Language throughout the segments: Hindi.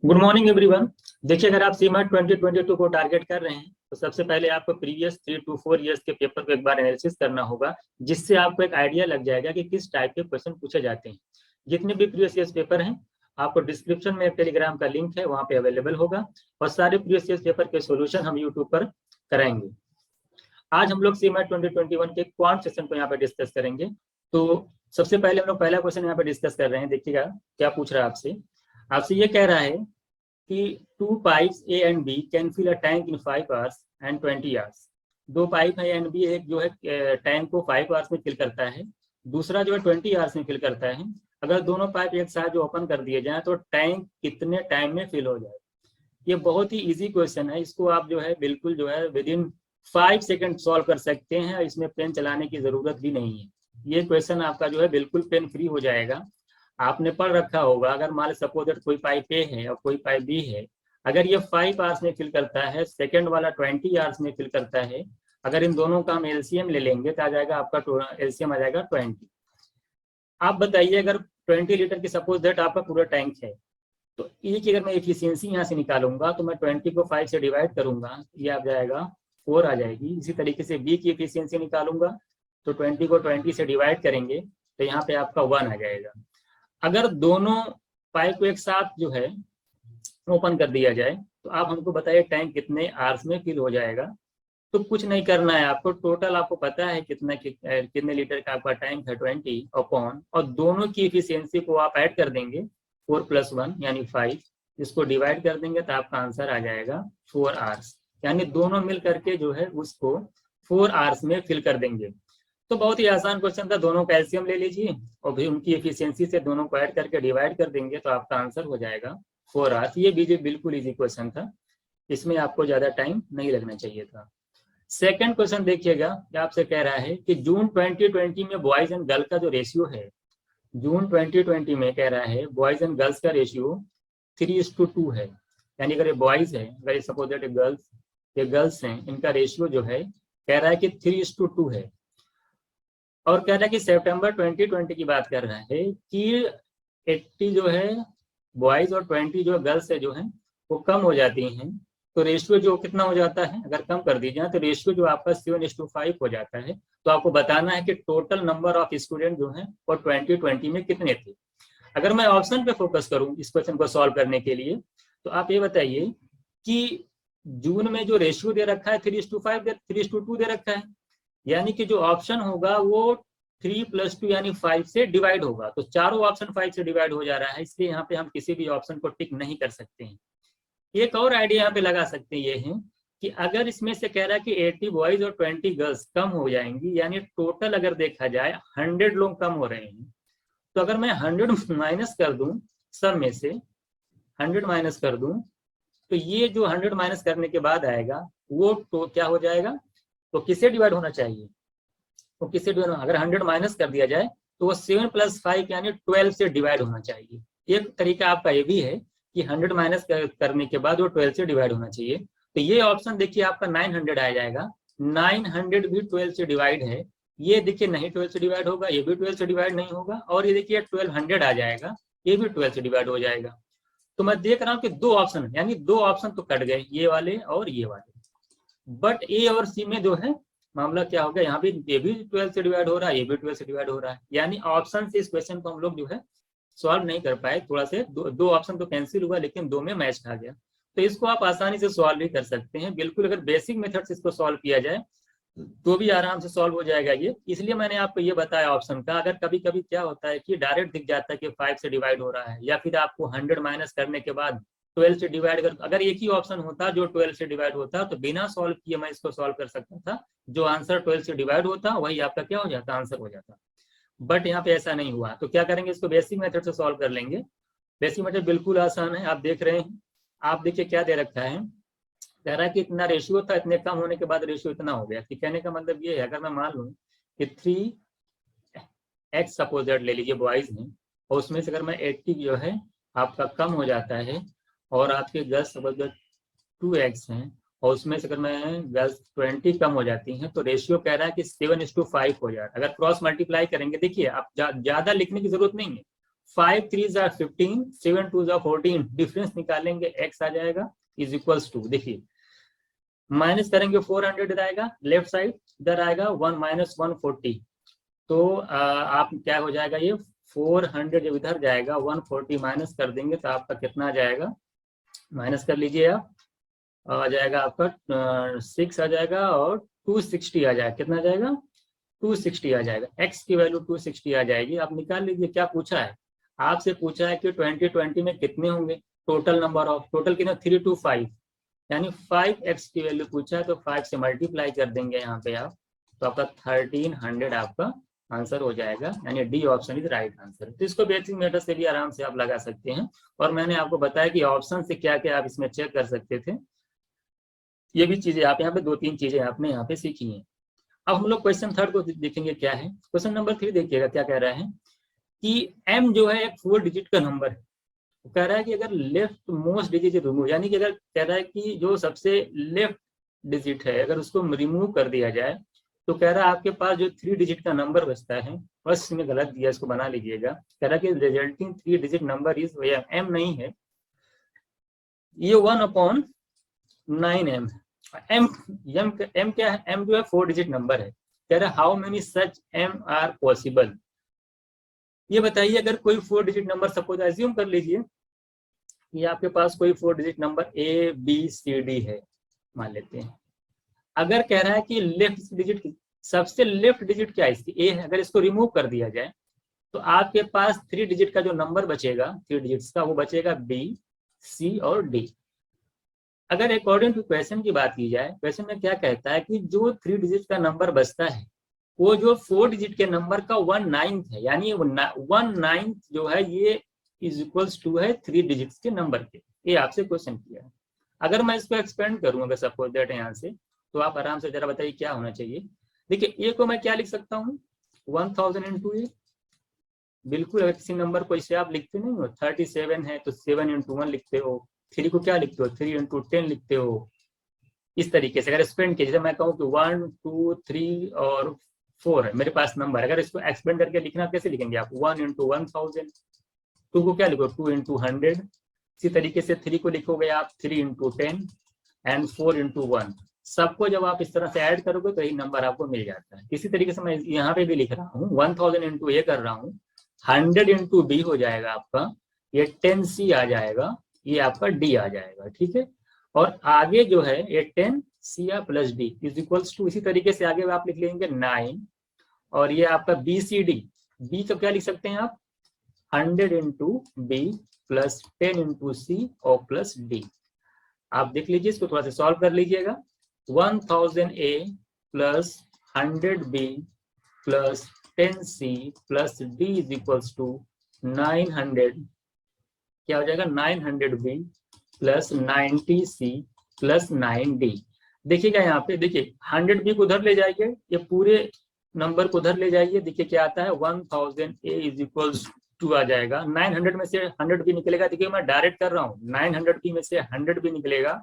Good morning everyone. देखिए, अगर आप सीमेट 2022 को टारगेट कर रहे हैं तो सबसे पहले आपको प्रीवियस 3 to 4 ईयर्स के पेपर को एक बार एनालिसिस करना होगा, जिससे आपको एक आइडिया लग जाएगा कि किस टाइप के क्वेश्चन पूछे जाते हैं। जितने भी प्रीवियस ईयर्स पेपर हैं, आपको डिस्क्रिप्शन में एक टेलीग्राम का लिंक है, वहाँ पे अवेलेबल होगा और सारे प्रीवियस ईयर्स पेपर के सोल्यूशन हम यूट्यूब पर कराएंगे। आज हम लोग सीमेट 2021 के क्वांट सेशन को यहाँ पे डिस्कस करेंगे। तो सबसे पहले हम लोग पहला क्वेश्चन यहाँ पे डिस्कस कर रहे हैं। देखिएगा क्या पूछ रहा है आपसे। आपसे ये कह रहा है कि 2 pipes A and B can fill a tank in 5 hours and 20 hours। दो पाइप है A and B, एक जो है टैंक को 5 आवर्स में फिल करता है, दूसरा जो है 20 आवर्स में फिल करता है। अगर दोनों पाइप एक साथ जो ओपन कर दिए जाए तो टैंक कितने टाइम में फिल हो जाए। ये बहुत ही इजी क्वेश्चन है, इसको आप जो है बिल्कुल जो है विद इन 5 सेकेंड सॉल्व कर सकते हैं। इसमें पेन चलाने की जरूरत भी नहीं है। ये क्वेश्चन आपका जो है बिल्कुल पेन फ्री हो जाएगा। आपने पढ़ रखा होगा, अगर मान सपोज दैट कोई पाइप ए है और कोई पाइप बी है, अगर ये 5 आवर्स में फिल करता है, सेकंड वाला 20 आवर्स में फिल करता है, अगर इन दोनों का हम एलसीएम ले लेंगे तो आ जाएगा आपका एलसीएम आ जाएगा 20। आप बताइए, अगर 20 लीटर की सपोज दैट आपका पूरा टैंक है, तो ए की अगर मैं एफिशिएंसी यहाँ से निकालूंगा तो मैं 20 को 5 से डिवाइड करूंगा, ये आ जाएगा 4 आ जाएगी। इसी तरीके से बी की एफिशिएंसी निकालूंगा तो 20 को 20 से डिवाइड करेंगे तो यहाँ पे आपका 1 आ जाएगा। अगर दोनों पाइप को एक साथ जो है ओपन कर दिया जाए तो आप हमको बताइए टैंक कितने आवर्स में फिल हो जाएगा। तो कुछ नहीं करना है आपको, टोटल आपको पता है कितने लीटर का आपका टैंक है 20 अपॉन, और दोनों की एफिशिएंसी को आप ऐड कर देंगे 4 + 1 यानी 5, इसको डिवाइड कर देंगे तो आपका आंसर आ जाएगा 4 आवर्स। यानी दोनों मिल करके जो है उसको 4 आवर्स में फिल कर देंगे। तो बहुत ही आसान क्वेश्चन था। दोनों का एलसीएम ले लीजिए और भी उनकी एफिशिएंसी से दोनों को ऐड करके डिवाइड कर देंगे तो आपका आंसर हो जाएगा 4 आवर्स। ये भी बिल्कुल इजी क्वेश्चन था, इसमें आपको ज्यादा टाइम नहीं लगना चाहिए था। सेकंड क्वेश्चन देखिएगा, आपसे कह रहा है कि जून 2020 में बॉयज एंड गर्ल का जो रेशियो है, जून 2020 में कह रहा है बॉयज एंड गर्ल्स का रेशियो 3:2 है। यानी अगर ये बॉयज है, अगर सपोज दैट ये गर्ल्स हैं, इनका रेशियो जो है कह रहा है कि 3:2 है। और कह रहा है कि सितंबर 2020 की बात कर रहा है कि 80 जो है बॉयज और 20 जो गर्ल्स है जो है वो कम हो जाती हैं, तो रेशियो जो कितना हो जाता है, अगर कम कर दी जाए तो रेशियो जो आपका 7:5 हो जाता है। तो आपको बताना है कि टोटल नंबर ऑफ स्टूडेंट जो है वो 2020 में कितने थे। अगर मैं ऑप्शन पे फोकस करूं इस क्वेश्चन को सॉल्व करने के लिए, तो आप ये बताइए कि जून में जो रेशियो दे रखा है 3:2 दे रखा है, यानी कि जो ऑप्शन होगा वो 3 + 2 यानी 5 से डिवाइड होगा। तो चारों ऑप्शन 5 से डिवाइड हो जा रहा है, इसलिए यहाँ पे हम किसी भी ऑप्शन को टिक नहीं कर सकते हैं। एक और आइडिया यहाँ पे लगा सकते हैं, ये है कि अगर इसमें से कह रहा है कि 80 बॉयज और 20 गर्ल्स कम हो जाएंगी, यानी टोटल अगर देखा जाए 100 लोग कम हो रहे हैं, तो अगर मैं 100 माइनस कर दूं, सब में से 100 माइनस कर दूं, तो ये जो 100 माइनस करने के बाद आएगा वो तो क्या हो जाएगा, तो किससे डिवाइड होना चाहिए, तो किससे डिवाइड, अगर 100 माइनस कर दिया जाए तो वो 7 + 5 यानी 12 से डिवाइड होना चाहिए। एक तरीका आपका ये भी है कि 100 माइनस करने के बाद वो 12 से डिवाइड होना चाहिए। तो ये ऑप्शन देखिए आपका 900 आ जाएगा। 900 भी 12 से डिवाइड है, ये देखिए नहीं 12 से डिवाइड होगा, ये भी 12 से डिवाइड नहीं होगा, और ये देखिए 1200 आ जाएगा, ये भी 12 से डिवाइड हो जाएगा। तो मैं देख रहा हूँ कि दो ऑप्शन, यानी दो ऑप्शन तो कट गए, ये वाले और ये वाले। बट ए और सी में जो है मामला क्या हो गया, यहाँ भी ये भी 12 से डिवाइड हो रहा है, ये भी 12 से डिवाइड हो रहा है, यानी ऑप्शन से इस क्वेश्चन को हम लोग जो है सॉल्व नहीं कर पाए। थोड़ा से दो ऑप्शन तो कैंसिल हुआ, लेकिन दो में मैच खा गया। तो इसको आप आसानी से सॉल्व भी कर सकते हैं, बिल्कुल अगर बेसिक मेथड से इसको सॉल्व किया जाए तो भी आराम से सॉल्व हो जाएगा ये। इसलिए मैंने आपको ये बताया ऑप्शन का। अगर कभी कभी क्या होता है कि डायरेक्ट दिख जाता है कि 5 से डिवाइड हो रहा है, या फिर आपको 100 माइनस करने के बाद 12 से डिवाइड कर, अगर एक ही ऑप्शन होता जो 12 से डिवाइड होता तो बिना सॉल्व किए मैं इसको सॉल्व कर सकता था। जो आंसर 12 से डिवाइड होता वही आपका क्या हो जाता, आंसर हो जाता। बट यहाँ पे ऐसा नहीं हुआ, तो क्या करेंगे, इसको बेसिक मेथड से सॉल्व कर लेंगे। बेसिक मेथड बिल्कुल आसान है, आप देख रहे हैं। आप देखिए क्या दे रखा है, कह रहा है कि इतना रेशियो था, इतने कम होने के बाद रेशियो इतना हो गया। कहने का मतलब ये है, अगर मैं मान लूं कि 3x सपोज दैट ले लीजिए बॉयज में, और उसमें से अगर मैं 80 जो है आपका कम हो जाता है, और आपके गर्ल्स सपोज दैट 2x हैं, और उसमें से अगर मैं गर्ल्स 20 कम हो जाती हैं, तो रेशियो कह रहा है कि 7:5 हो जाए। अगर क्रॉस मल्टीप्लाई करेंगे, देखिए आप ज्यादा लिखने की जरूरत नहीं है, 5 3 are 15, 7 2 are 14, डिफरेंस निकालेंगे x आ जाएगा इज इक्वल्स टू, देखिए माइनस करेंगे 400 आएगा लेफ्ट साइड, इधर आएगा 1 माइनस 140, तो आप क्या हो जाएगा ये 400 जब इधर जाएगा 140 माइनस कर देंगे तो आपका कितना आ जाएगा, माइनस कर लीजिए आप, आ जाएगा आपका 6 आ जाएगा और 260 आ जाएगा, कितना आ जाएगा 260 आ जाएगा, x की वैल्यू 260 आ जाएगी। आप निकाल लीजिए क्या पूछा है, आपसे पूछा है कि 2020 में कितने होंगे टोटल नंबर ऑफ, टोटल कितना 325, यानी 5x की वैल्यू पूछा है तो 5 से मल्टीप्लाई कर देंगे यहाँ पे आप, तो आपका 1300 आपका आंसर हो जाएगा, यानी D option is right answer. तो इसको बेसिक मेथड से भी आराम से आप लगा सकते हैं, और मैंने आपको बताया कि ऑप्शन से क्या क्या आप इसमें चेक कर सकते थे, ये भी चीजें आप यहाँ पे 2-3 चीजें आपने यहाँ पे सीखी हैं। अब हम लोग क्वेश्चन थर्ड को देखेंगे क्या है। क्वेश्चन नंबर 3 देखिएगा क्या कह रहा है कि m जो है एक 4 डिजिट का नंबर है, कह रहा है कि अगर लेफ्ट मोस्ट डिजिट रिमूव, यानी कि अगर कह रहा है कि जो सबसे लेफ्ट डिजिट है अगर उसको रिमूव कर दिया जाए तो कह रहा है आपके पास जो 3 डिजिट का नंबर बचता है, बस इसमें गलत दिया, इसको बना लीजिएगा। कह रहा है कि resulting 3 digit number is, m नहीं है ये 1/9m, m क्या है, m जो है 4 डिजिट नंबर है। कह रहा है how many such m are possible, ये बताइए अगर कोई 4 डिजिट नंबर सपोज एज्यूम कर लीजिए कि आपके पास कोई 4 डिजिट नंबर ABCD है, मान लेते हैं। अगर कह रहा है कि लेफ्ट डिजिट, सबसे लेफ्ट डिजिट क्या है इसकी A है, अगर इसको रिमूव कर दिया जाए तो आपके पास 3 डिजिट का जो नंबर बचेगा 3 डिजिट्स का, वो बचेगा B, C और D। अगर अकॉर्डिंग टू क्वेश्चन की बात की जाए, क्वेश्चन में क्या कहता है कि जो 3 डिजिट का नंबर बचता है वो जो 4 डिजिट के नंबर का 1/9 है, यानी 1/9 जो है ये इज इक्वल्स टू है 3 डिजिट्स के नंबर के। ये आपसे क्वेश्चन किया है। अगर मैं इसको एक्सपेंड करूं अगर सपोज दैट यहाँ से, तो आप आराम से जरा बताइए क्या होना चाहिए। देखिए ए को मैं क्या लिख सकता हूँ 1000 इंटू ए, बिल्कुल अगर किसी नंबर को इसे आप लिखते नहीं हो, 37 है तो 7 इंटू 1 लिखते हो, 3 को क्या लिखते हो 3 इंटू 10 लिखते हो। इस तरीके से अगर एक्सपेंड किया, जैसे मैं कहूँ कि 1 2 3 और 4 है मेरे पास नंबर, अगर इसको एक्सपेंड करके लिखना कैसे लिखेंगे आप 1 इंटू 1000, 2 को क्या लिखो 2 इंटू 100, इसी तरीके से 3 को लिखोगे आप 3 इंटू 10 एंड 4 इंटू 1। सबको जब आप इस तरह से ऐड करोगे तो यही नंबर आपको मिल जाता है। इसी तरीके से मैं यहाँ पे भी लिख रहा हूँ 1000 इंटू ए कर रहा हूँ, 100 इंटू बी हो जाएगा आपका, ये 10C आ जाएगा, ये आपका डी आ जाएगा, ठीक है। और आगे जो है ये 10C plus D is equals to, इसी तरीके से आगे आप लिख लेंगे 9, और ये आपका BCD, बी का क्या लिख सकते हैं आप 100 इंटू बी प्लस 10 इंटू सी और प्लस डी। आप देख लीजिए, इसको थोड़ा सा सॉल्व कर लीजिएगा। 1000A plus 100B plus 10C plus D is equals to 900, क्या हो जाएगा 900B plus 90C plus 9D। देखिएगा यहाँ पे, देखिए 100B को उधर ले जाइए, ये पूरे नंबर को उधर ले जाइए, देखिए क्या आता है 1000A इज इक्वल्स टू आ जाएगा, 900 में से 100B निकलेगा, देखिए मैं डायरेक्ट कर रहा हूँ, 900B में से 100B निकलेगा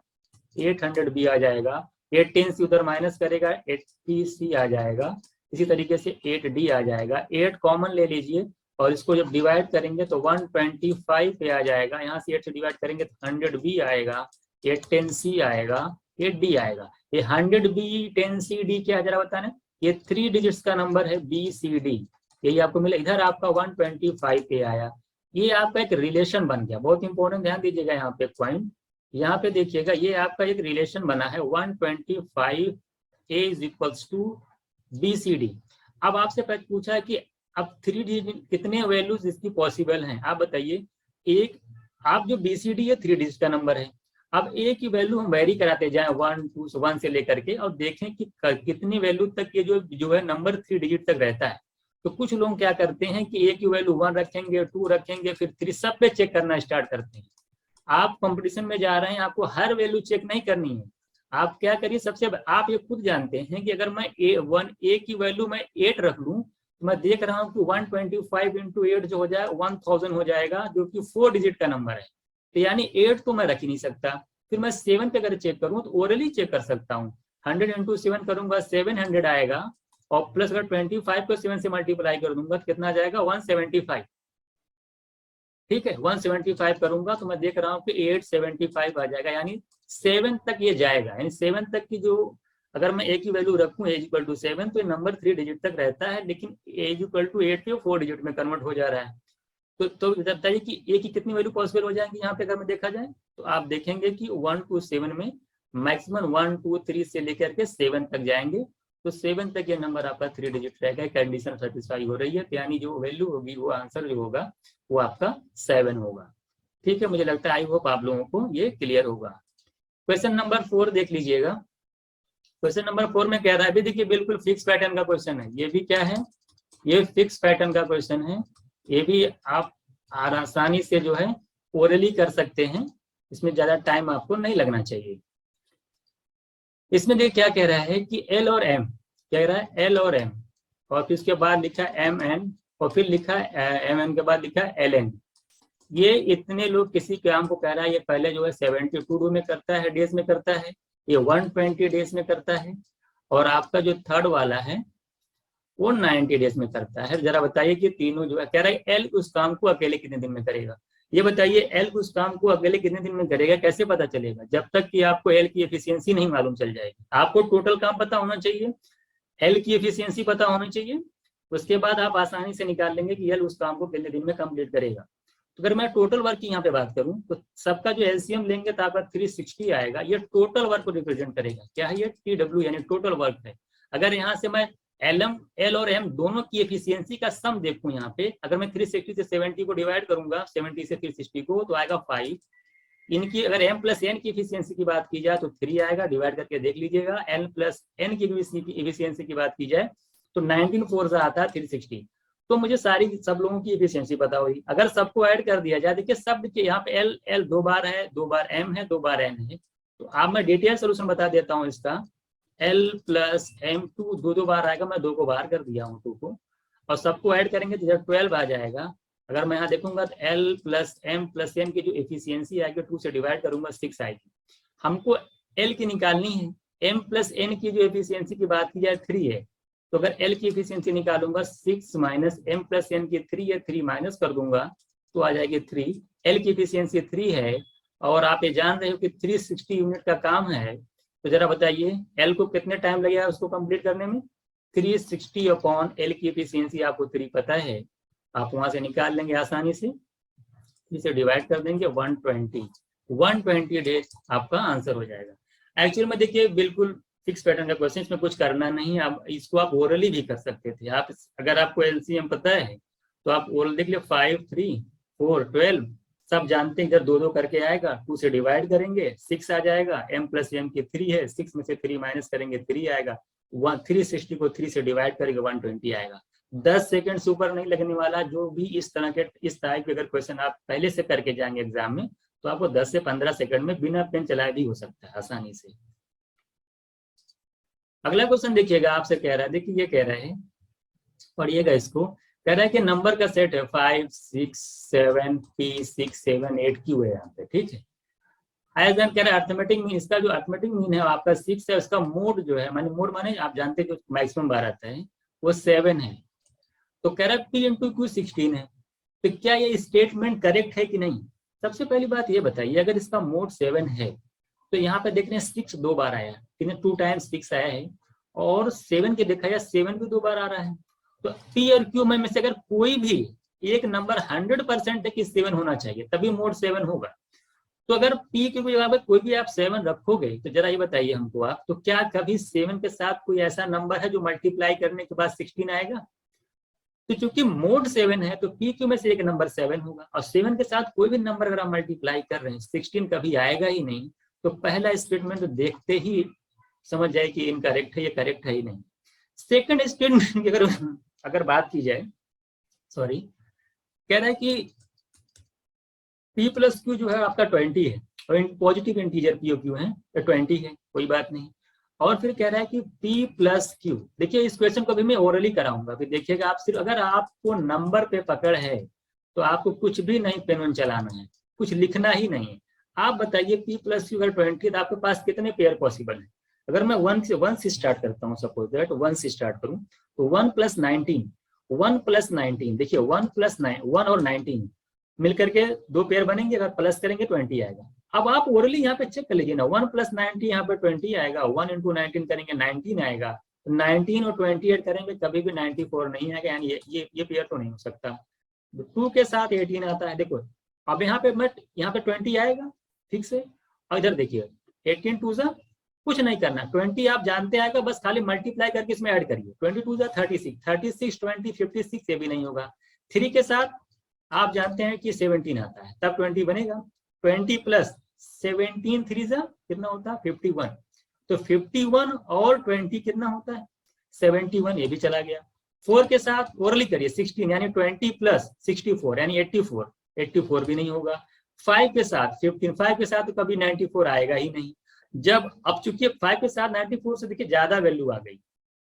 800B आ जाएगा, 10C उधर माइनस करेगा 80C आ जाएगा, इसी तरीके से 8D आ जाएगा, 8 कॉमन ले लीजिए और इसको जब डिवाइड करेंगे तो 125 पे आ जाएगा, यहाँ से 8 से डिवाइड करेंगे तो 100B आएगा, ये 10C आएगा, ये D आएगा। ये 100B 10C D क्या जरा बताना, ये 3 डिजिट्स का नंबर है BCD, यही आपको मिला, इधर आपका 125 पे आया। ये आपका एक रिलेशन बन गया, बहुत इंपॉर्टेंट, ध्यान दीजिएगा यहाँ पे पॉइंट, यहाँ पे देखिएगा ये आपका एक रिलेशन बना है 125A is equals to BCD। अब आपसे पूछा है कि अब 3 डिजिट कितने वैल्यूज इसकी पॉसिबल हैं, आप बताइए। एक आप जो BCD है 3 डिजिट का नंबर है, अब ए की वैल्यू हम वेरी कराते जाएं 1 2 1 से लेकर के, और देखें कि कितनी वैल्यू तक ये जो है नंबर 3 डिजिट तक रहता है। तो कुछ लोग क्या करते हैं कि ए की वैल्यू 1 रखेंगे, 2 रखेंगे, फिर 3, सब पे चेक करना स्टार्ट करते हैं। आप कंपटीशन में जा रहे हैं, आपको हर वैल्यू चेक नहीं करनी है। आप क्या करिए, सबसे आप ये खुद जानते हैं कि अगर मैं ए की वैल्यू मैं 8 रख लूं तो मैं देख रहा हूं कि 125 इंटू 8 जो हो जाए 1000 हो जाएगा, जो कि 4 डिजिट का नंबर है, तो यानी 8 तो मैं रख ही नहीं सकता। फिर मैं 7 पे अगर चेक करूं तो ओरली चेक कर सकता हूँ, 100 इंटू 7 करूंगा 700 आएगा, और प्लस अगर 25 को 7 से मल्टीप्लाई कर दूंगा तो कितना आ जाएगा 175। ठीक है। 175 करूंगा तो मैं देख रहा हूँ कि 875 आ जाएगा, यानी 7 तक ये जाएगा, यानी 7 तक की जो अगर मैं ए की वैल्यू रखूं एज इक्वल टू 7 तो ये नंबर 3 डिजिट तक रहता है, लेकिन एज इक्वल टू 8 के 4 डिजिट में कन्वर्ट हो जा रहा है। तो बताइए कि ए की कितनी वैल्यू पॉसिबल हो जाएंगी यहाँ पे अगर मैं देखा जाए, तो आप देखेंगे कि 1 to 7 में मैक्सिमम 1 2 3 से लेकर के 7 तक जाएंगे, तो 7 तक ये नंबर आपका 3 डिजिट रहेगा, कंडीशन सेटिस्फाई हो रही है, यानी जो वैल्यू होगी वो आंसर जो होगा वो आपका 7 होगा। ठीक है, मुझे लगता है आई होप आप लोगों को ये क्लियर होगा। क्वेश्चन नंबर 4 देख लीजिएगा। क्वेश्चन नंबर 4 में कह रहा है, अभी देखिए बिल्कुल फिक्स पैटर्न का क्वेश्चन है, ये भी क्या है, ये फिक्स पैटर्न का क्वेश्चन है, ये भी आप आसानी से जो है ओरली कर सकते हैं, इसमें ज्यादा टाइम आपको नहीं लगना चाहिए। इसमें देखिए क्या कह रहा है कि एल और एम, कह रहा है एल और एम, और फिर उसके बाद लिखा एम एन, और फिर लिखा एम एन के बाद लिखा एल एन। ये इतने लोग किसी काम को कह रहा है, ये पहले जो है 72 में करता है, डेज में करता है, ये 120 डेज में करता है, और आपका जो थर्ड वाला है वो 90 डेज में करता है। जरा बताइए कि तीनों जो है, कह रहा है एल उस काम को अकेले कितने दिन में करेगा। ये बताइए एल उस काम को अकेले कितने दिन में करेगा, कैसे पता चलेगा, जब तक कि आपको एल की एफिशिएंसी नहीं मालूम चल जाएगी। आपको टोटल काम पता होना चाहिए, एल की एफिशिएंसी पता होनी चाहिए, उसके बाद आप आसानी से निकाल लेंगे कि एल उस काम को कितने दिन में कंप्लीट करेगा। तो अगर मैं टोटल वर्क की यहाँ पे बात करूं तो सबका जो एलसीएम लेंगे तो आपका 360 आएगा, ये टोटल वर्क को रिप्रेजेंट करेगा। क्या है ये, TW यानी टोटल वर्क है। अगर यहाँ से मैं एल और एम दोनों की एफिशिएंसी का सम देखूं, यहाँ पे अगर मैं 360 से 70 को डिवाइड करूंगा, 70 से 360 को, तो आएगा 5। इनकी अगर m प्लस n की एफिशिएंसी की बात की जाए तो 3 आएगा, डिवाइड करके देख लीजिएगा। n प्लस n की एफिशिएंसी की बात की जाए तो 19 4 से आता है 360। तो मुझे सारी सब लोगों की एफिशिएंसी पता हुई। अगर सबको ऐड कर दिया जाए, देखिए सब देखिए यहाँ पे एल 2 बार है, 2 बार m है, 2 बार n है। तो आप मैं डिटेल सोल्यूशन बता देता हूँ इसका। L प्लस M2 दो बार आएगा, मैं 2 को बाहर कर दिया हूँ 2 को, और सबको ऐड करेंगे तो जब 12 आ जाएगा। अगर मैं यहाँ देखूंगा तो L plus M plus N की जो एफिशिएंसी आएगी 2 से डिवाइड करूंगा 6 आएगी। हमको L की निकालनी है, M प्लस N की जो एफिशिएंसी की बात की जाए 3 है, तो अगर L की एफिशिएंसी निकालूंगा 6 माइनस M प्लस N की 3 है, 3 माइनस कर दूंगा तो आ जाएगी 3। L की एफिशिएंसी 3 है, और आप ये जान रहे हो कि 360 यूनिट का काम है, तो जरा बताइए L को कितने टाइम लगेगा उसको कंप्लीट करने में। 360 अपॉन L की एफिशिएंसी आपको 3 पता है, आप वहां से निकाल लेंगे आसानी से, इसे डिवाइड कर देंगे 120 डेज आपका आंसर हो जाएगा। एक्चुअली में देखिए बिल्कुल फिक्स पैटर्न का क्वेश्चन, इसमें कुछ करना नहीं, आप इसको आप ओरली भी कर सकते थे। आप अगर आपको एलसीएम पता है तो आप ओरल देख लिया, 5 3 4 12 सब जानते हैं, इधर 2 करके आएगा, 2 से डिवाइड करेंगे 6 आ जाएगा, m प्लस m की 3 है, 6 में से 3 माइनस करेंगे 3 आएगा, 360 को 3 से डिवाइड करेंगे 120 आएगा। 10 सेकंड से ऊपर नहीं लगने वाला। जो भी इस तरह के अगर क्वेश्चन आप पहले से करके जाएंगे एग्जाम में, तो आपको 10 से 15 सेकंड में बिना पेन चलाए भी हो सकता है आसानी से। अगला क्वेश्चन देखिएगा, आपसे कह रहा है, देखिए ये कह रहा है, पढ़िएगा इसको, कह रहा है कि नंबर का सेट है 5 6 7 P 6 7 8 Q है यहाँ पे, ठीक है। कह रहा है अर्थमेटिक मीन, इसका जो अर्थमेटिक मीन है आपका 6 है, उसका मोड जो है, माने मोड माने आप जानते हैं जो मैक्सिमम बार आता है वो 7 है। तो कह रहा है P इंटू Q 16 है, तो क्या ये स्टेटमेंट करेक्ट है कि नहीं। सबसे पहली बात ये बताइए, अगर इसका मोड 7 है तो यहाँ पे देख रहे हैं 6 2 बार आया, 2 टाइम्स 6 आया है, और 7 के देखा जाए 7 भी 2 बार आ रहा है। तो P और Q में से अगर कोई भी एक नंबर 100% है कि 7 होना चाहिए, तभी मोड 7 होगा। तो अगर P की जगह पे कोई भी आप 7 रखोगे, तो जरा ये बताइए हमको आप, तो क्या कभी 7 के साथ कोई ऐसा नंबर है जो मल्टीप्लाई करने के बाद 16 आएगा। तो चूंकि मोड 7 है तो P Q में से एक नंबर 7 होगा, और 7 के साथ कोई भी नंबर अगर आप मल्टीप्लाई कर रहे हैं 16 कभी आएगा ही नहीं। तो पहला स्टेटमेंट तो देखते ही समझ जाए कि इनकरेक्ट है, ये करेक्ट है ही नहीं। सेकंड स्टेटमेंट की अगर बात की जाए, सॉरी, कह रहा है कि P प्लस Q जो है आपका 20 है, और पॉजिटिव इंटीजर P और Q है तो 20 है, कोई बात नहीं। और फिर कह रहा है कि P प्लस Q, देखिए इस क्वेश्चन को भी मैं ओरली कराऊंगा, फिर देखिएगा आप। सिर्फ अगर आपको नंबर पे पकड़ है तो आपको कुछ भी नहीं पेन चलाना है, कुछ लिखना ही नहीं है। आप बताइए P प्लस Q अगर 20 तो आपके पास कितने पेयर पॉसिबल है। अगर मैं 1 से स्टार्ट करता हूँ, सपोज दैट 1 से स्टार्ट करूँ, तो 1 प्लस 19, देखिए 1 प्लस 1 और 19, मिलकर के 2 पेयर बनेंगे, अगर प्लस करेंगे 20 आएगा। अब आप ओरली यहाँ पे चेक कर लीजिए ना, 1 + 90 यहाँ पे 20 आएगा, 1 × 19 करेंगे 19 आएगा, 19 और 28 करेंगे कभी भी 94 नहीं आएगा, यानी ये पेयर तो नहीं हो सकता। 2 के साथ 18 आता है, देखो अब यहाँ पे यहाँ पे 20 आएगा ठीक से, और इधर देखिए 18 2 जा कुछ नहीं करना, 20 आप जानते आएगा, बस खाली मल्टीप्लाई करके इसमें ऐड करिए, 20 2 जा 36, 36 20 56 ये भी नहीं होगा। 3 के साथ आप जानते हैं कि 17 आता है, तब 20 बनेगा, 20 + 17 3 जा कितना होता है 51, तो 51 और 20 कितना होता है 71, ये भी चला गया। 4 के साथ ओरली करिए 16, यानी 20 + 64 यानी 84, 84 भी नहीं होगा। 5 के साथ 15, 5 के साथ तो कभी 94 आएगा ही नहीं। जब अब चूंकि 5 के साथ 94 से देखिए ज्यादा वैल्यू आ गई,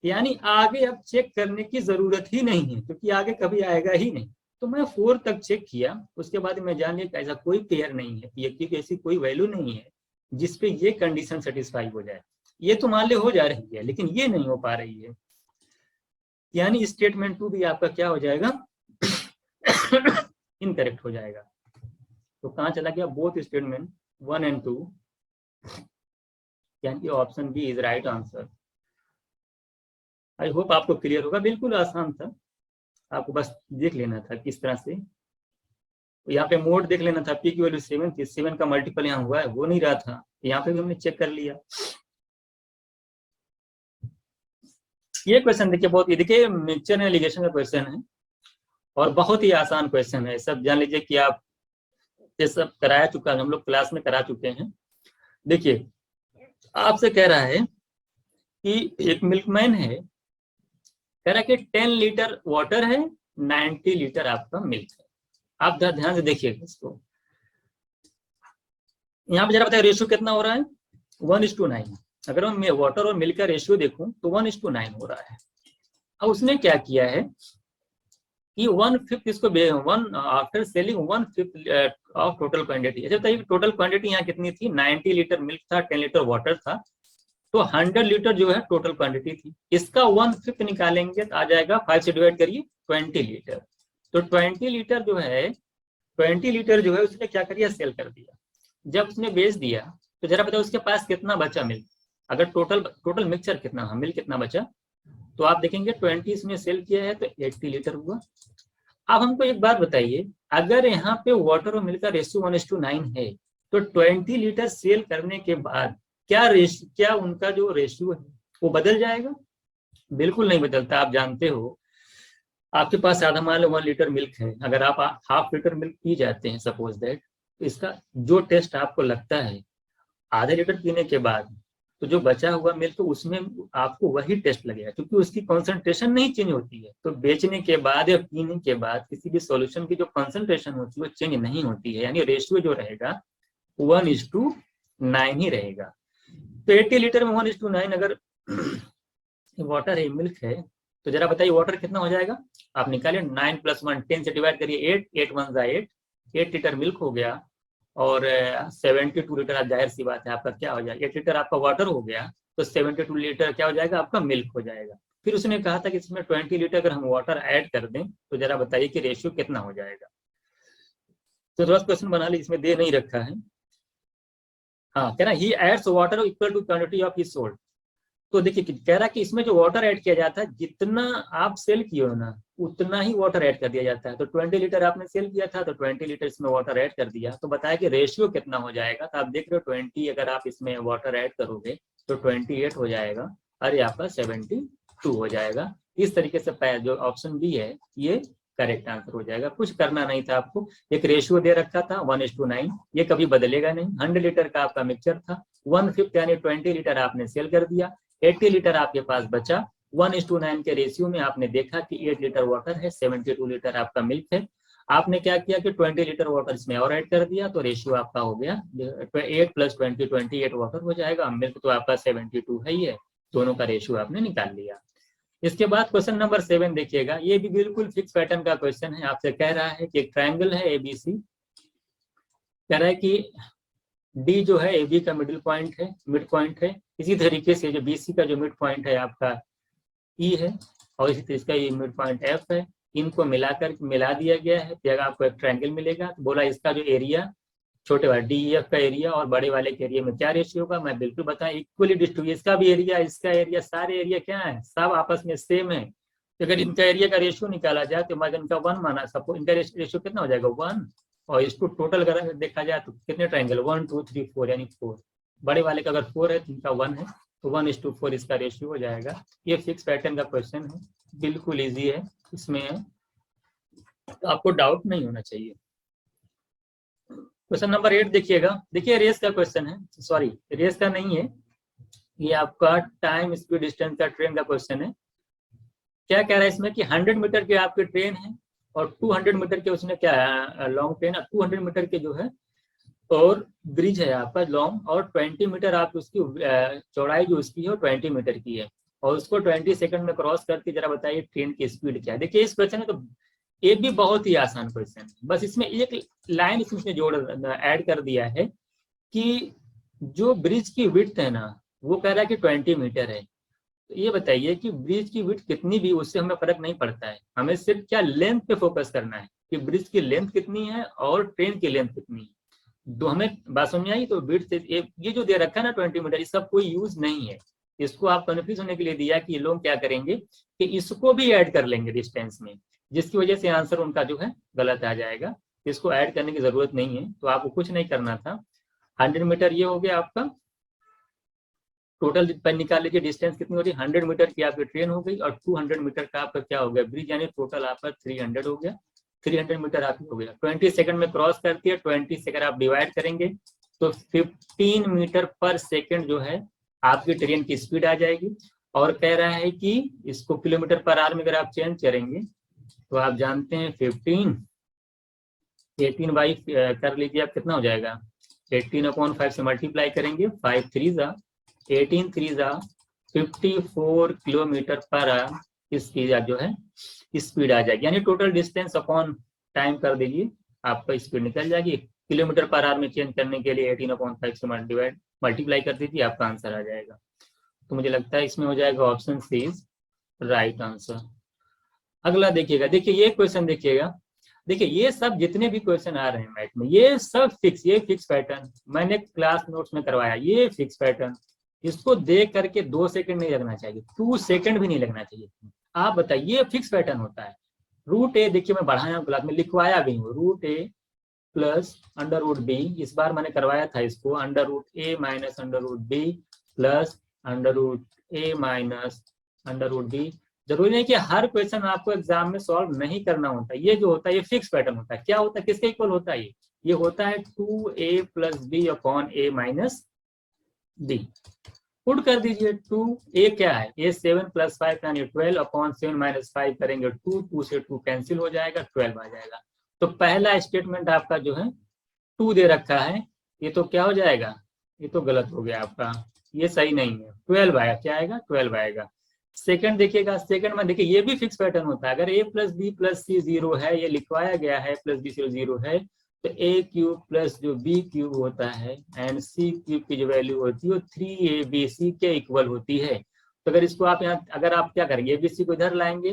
यानी आगे अब चेक करने की जरूरत ही नहीं है, क्योंकि आगे कभी आएगा ही नहीं। तो मैं 4 तक चेक किया, उसके बाद मैं जान लिया कि ऐसा कोई पेयर नहीं है, ये की ऐसी कोई वैल्यू नहीं है जिसपे ये कंडीशन सेटिस्फाई हो जाए। ये तो मान ले हो जा रही है, लेकिन ये नहीं हो पा रही है, यानी स्टेटमेंट 2 भी आपका क्या हो जाएगा इनकरेक्ट हो जाएगा। तो कहाँ चला गया, बोथ स्टेटमेंट 1 और 2, यानी option B is right answer. I hope आपको क्लियर होगा, बिल्कुल आसान था, आपको बस देख लेना था किस तरह से। यहाँ पे मोड देख लेना था, पी की वैल्यू 7 थी, 7 का मल्टीपल यहाँ हुआ है, वो नहीं रहा था, यहाँ पे भी हमने चेक कर लिया। ये क्वेश्चन देखिए, बहुत, ये देखिए मिक्सचर एंड लिगेशन का क्वेश्चन है और बहुत ही आसान क्वेश्चन है। सब जान लीजिए कि आप ये सब कराया चुका है, हम लोग क्लास में करा चुके हैं। देखिए आपसे कह रहा है कि एक मिल्कमैन है, कह रहा है कि 10 लीटर वाटर है, 90 लीटर आपका मिल्क है। आप ध्यान से देखिएगा इसको, यहाँ पे जरा बताइए रेशियो कितना हो रहा है 1:9। अगर मैं वाटर और मिल्क का रेशियो देखूं तो 1:9 हो रहा है। अब उसने क्या किया है कि 1/5 इसको after selling 1/5 of total quantity. अच्छा बताइए टोटल क्वांटिटी यहाँ कितनी थी, 90 लीटर मिल्क था, 10 लीटर वाटर था, तो 100 लीटर जो है टोटल क्वांटिटी थी। इसका 1/5 निकालेंगे तो आ जाएगा, 5 से डिवाइड करिए 20 लीटर। तो 20 लीटर जो है, 20 लीटर जो है उसने क्या कर दिया, सेल कर दिया। जब उसने बेच दिया तो जरा बताओ उसके पास कितना बचा मिल्क, अगर टोटल मिक्सचर कितना, मिल्क कितना बचा, तो आप देखेंगे 20 इसमें सेल किया है तो 80 लीटर हुआ। अब हमको एक बात बताइए, अगर यहाँ पे वाटर और मिल्क का रेशियो 1:9 है तो 20 लीटर सेल करने के बाद क्या उनका जो रेशियो है वो बदल जाएगा? बिल्कुल नहीं बदलता। आप जानते हो आपके पास आधा मान लो 1 लीटर मिल्क है, अगर आप हाफ लीटर मिल्क पी जाते हैं सपोज दैट, तो इसका जो टेस्ट आपको लगता है आधे लीटर पीने के बाद, तो जो बचा हुआ मिल्क तो उसमें आपको वही टेस्ट लगेगा, क्योंकि उसकी कॉन्सेंट्रेशन नहीं चेंज होती है। तो बेचने के बाद या पीने के बाद किसी भी सॉल्यूशन की जो कॉन्सेंट्रेशन होती है वो चेंज नहीं होती है, यानी रेशियो जो रहेगा 1:9 ही रहेगा। तो 80 लीटर में 1:9 अगर वाटर है, मिल्क है, तो जरा बताइए वाटर कितना हो जाएगा, आप निकालिए 9 + 1 10 से डिवाइड करिए 8, 8 1 8, 8 लीटर मिल्क हो गया और 72 लीटर, जाहिर सी बात है आपका क्या हो जाएगा, 8 लीटर आपका वाटर हो गया तो 72 लीटर क्या हो जाएगा, आपका मिल्क हो जाएगा। फिर उसने कहा था कि इसमें 20 लीटर अगर हम वाटर ऐड कर दें तो जरा बताइए कि रेशियो कितना हो जाएगा। तो थोड़ा क्वेश्चन बना ली, इसमें दे नहीं रखा है। हाँ कह रहा ही adds water equal to quantity of his sold. तो देखिए कह रहा कि इसमें जो वाटर ऐड किया जाता है, जितना आप सेल किए हो ना उतना ही वाटर ऐड कर दिया जाता है। तो 20 लीटर आपने सेल किया था तो 20 लीटर इसमें वाटर ऐड कर दिया, तो बताया कि रेशियो कितना हो जाएगा। तो आप देख रहे हो 20 अगर आप इसमें वाटर ऐड करोगे तो 28 हो जाएगा और ये आपका 72 हो जाएगा। इस तरीके से जो ऑप्शन बी है ये करेक्ट आंसर हो जाएगा। कुछ करना नहीं था आपको, एक रेशियो दे रखा था 1:9, ये कभी बदलेगा नहीं। 100 लीटर का आपका मिक्सचर था, 1/5 यानी 20 लीटर आपने सेल कर दिया, 80 लीटर आपके पास बचा। 1:9 के रेशियो में आपने देखा कि 8 लीटर वाटर है, 72 लीटर आपका मिल्क है। आपने क्या किया कि 20 लीटर वाटर इसमें और ऐड कर दिया, तो रेशियो आपका हो गया 8 + 20 28 वाटर हो जाएगा। मिल्क तो आपका 72 है ही है, दोनों का रेशियो आपने निकाल लिया। इसके बाद क्वेश्चन नंबर 7 देखिएगा, ये भी बिल्कुल फिक्स पैटर्न का क्वेश्चन है। आपसे कह रहा है कि एक ट्रायंगल है ABC, कह रहा है कि डी जो है AB का मिड पॉइंट है। इसी तरीके से जो BC का जो मिड पॉइंट है आपका E है, और इसी तरीके का ये मिड पॉइंट F है। इनको मिला दिया गया है, फिर आपको एक ट्रायंगल मिलेगा। तो बोला इसका जो एरिया छोटे वाले DEF का एरिया और बड़े वाले के एरिया में क्या रेशियो होगा, मैं बिल्कुल बताएं इक्वली डिस्ट्रीब्यूट। इसका भी एरिया, इसका एरिया, सारे एरिया क्या है, सब आपस में सेम है। अगर इनका एरिया का रेशियो निकाला जाए तो मैं इनका 1 माना, सपोज इनका रेशियो कितना हो जाएगा 1, और इसको टोटल अगर देखा जाए तो कितने ट्रायंगल 1 2 3 4 यानी 4। बड़े वाले का अगर 4 है तो इनका 1 है, तो 1:4 इसका रेशियो हो जाएगा। ये फिक्स पैटर्न का क्वेश्चन है, बिल्कुल ईजी है, इसमें तो आपको डाउट नहीं होना चाहिए। क्वेश्चन नंबर 8 देखिएगा। देखिए रेस का क्वेश्चन है, सॉरी रेस का नहीं है, ये आपका टाइम स्पीड डिस्टेंस का ट्रेन का क्वेश्चन है। क्या कह रहा है इसमें कि 100 मीटर की आपकी ट्रेन है और 200 मीटर के उसने क्या लॉन्ग ट्रेन, 200 मीटर के जो है और ब्रिज है आपका लॉन्ग, और 20 मीटर आप उसकी चौड़ाई जो उसकी है 20 मीटर की है, और उसको 20 सेकंड में क्रॉस करके जरा बताइए ट्रेन की स्पीड क्या है। देखिए इस क्वेश्चन में तो ये भी बहुत ही आसान क्वेश्चन है, बस इसमें एक लाइन इसमें जोड़ ऐड कर दिया है कि जो ब्रिज की विड्थ है ना, वो कह रहा है कि 20 मीटर है। तो ये बताइए कि ब्रिज की विड्थ कितनी भी उससे हमें फर्क नहीं पड़ता है, हमें सिर्फ क्या लेंथ पे फोकस करना है कि ब्रिज की लेंथ कितनी है और ट्रेन की लेंथ कितनी है। दो हमें बात समझ आई। तो विड्थ ये जो दे रखा है ना 20 मीटर, इसका कोई यूज नहीं है, इसको आप कन्फ्यूज होने के लिए दिया कि ये लोग क्या करेंगे कि इसको भी ऐड कर लेंगे डिस्टेंस में, जिसकी वजह से आंसर उनका जो है गलत आ जाएगा। इसको ऐड करने की जरूरत नहीं है, तो आपको कुछ नहीं करना था। 100 मीटर ये हो गया आपका टोटल पर निकाल लीजिए डिस्टेंस कितनी हो रही है, 100 मीटर की आपकी ट्रेन हो गई, और 200 मीटर का आपका क्या हो गया ब्रिज, यानी टोटल आपका 300 हो गया। 300 मीटर आपकी हो गया, 20 सेकंड में क्रॉस करती है, 20 सेकंड आप डिवाइड करेंगे तो 15 मीटर पर सेकंड जो है आपकी ट्रेन की स्पीड आ जाएगी। और कह रहा है कि इसको किलोमीटर पर आवर में अगर आप चेंज करेंगे तो आप जानते हैं 18 बाई कर लीजिए आप, कितना हो जाएगा 18/5 से मल्टीप्लाई करेंगे, 5 3 18 3 54 किलोमीटर पर आवर इसकी जो है स्पीड आ जाएगी। यानी टोटल डिस्टेंस अपॉन टाइम कर दीजिए, आपका स्पीड निकल जाएगी। किलोमीटर पर आवर में चेंज करने के लिए 18/5 से मल्टीप्लाई कर दीजिए, आपका आंसर आ जाएगा। तो मुझे लगता है इसमें हो जाएगा option C is right answer. अगला देखिएगा, देखिए ये क्वेश्चन देखिएगा। देखिए ये सब जितने भी क्वेश्चन आ रहे हैं मैथ में, ये सब फिक्स, ये फिक्स पैटर्न मैंने क्लास नोट्स में करवाया, ये फिक्स पैटर्न। इसको देख करके 2 सेकंड नहीं लगना चाहिए, 2 सेकंड भी नहीं लगना चाहिए। आप बताइए ये फिक्स पैटर्न होता है। √a देखिए मैं बढ़ाया क्लास में, लिखवाया भी हूँ, √a प्लस √b, इस बार मैंने करवाया था इसको, √a minus √b plus √a minus √b। जरूरी नहीं कि हर क्वेश्चन आपको एग्जाम में सॉल्व नहीं करना होता, ये जो होता है ये फिक्स पैटर्न होता है। क्या होता है, किसके इक्वल होता है ये होता है 2a + b/a - d। पुट कर दीजिए 2a क्या है, a 7 + 5 यानी 12/7 - 5 करेंगे 2 से 2 कैंसिल हो जाएगा, 12 आ जाएगा। तो पहला स्टेटमेंट आपका जो है 2 दे रखा है, ये तो क्या हो जाएगा, ये तो गलत हो गया आपका, ये सही नहीं है। 12 आएगा, क्या आएगा 12 आएगा। सेकंड देखिएगा, सेकंड में देखिए ये भी फिक्स पैटर्न होता है। अगर a + b + c 0 है, ये लिखवाया गया है +b 0 है, तो a³ प्लस जो b³ होता है एंड c³ की जो वैल्यू होती है वो 3abc के इक्वल होती है। तो अगर इसको आप यहाँ, अगर आप क्या करेंगे abc को इधर लाएंगे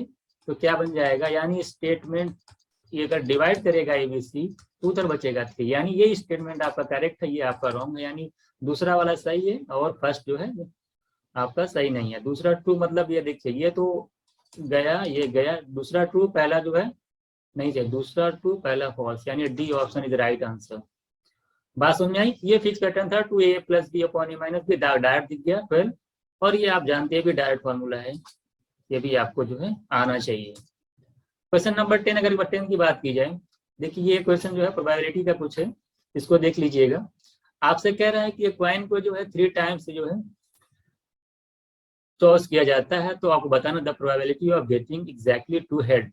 तो क्या बन जाएगा, यानी स्टेटमेंट ये अगर डिवाइड करेगा abc तो उधर बचेगा 3, यानी ये स्टेटमेंट आपका करेक्ट है, ये आपका रॉन्ग है। यानी दूसरा वाला सही है और फर्स्ट जो है आपका सही नहीं है। दूसरा ट्रू मतलब ये देखिए, ये तो गया, ये गया, दूसरा ट्रू, पहला जो है नहीं चाहिए, दूसरा ट्रू पहला फॉल्स, यानी D option is right answer. बात समझ में आई। ये फिक्स पैटर्न था 2a + b/a - b, डायरेक्ट दिख गया 12, और ये आप जानते हैं भी डायरेक्ट फॉर्मूला है, ये भी आपको जो है आना चाहिए। क्वेश्चन नंबर 10, अगर 10 की बात की जाए, देखिए ये क्वेश्चन जो है प्रोबेबिलिटी का कुछ है, इसको देख लीजिएगा। आपसे कह रहा है कि कॉइन को जो है 3 टाइम्स जो है टॉस किया जाता है, तो आपको बताना the probability of getting exactly 2 head.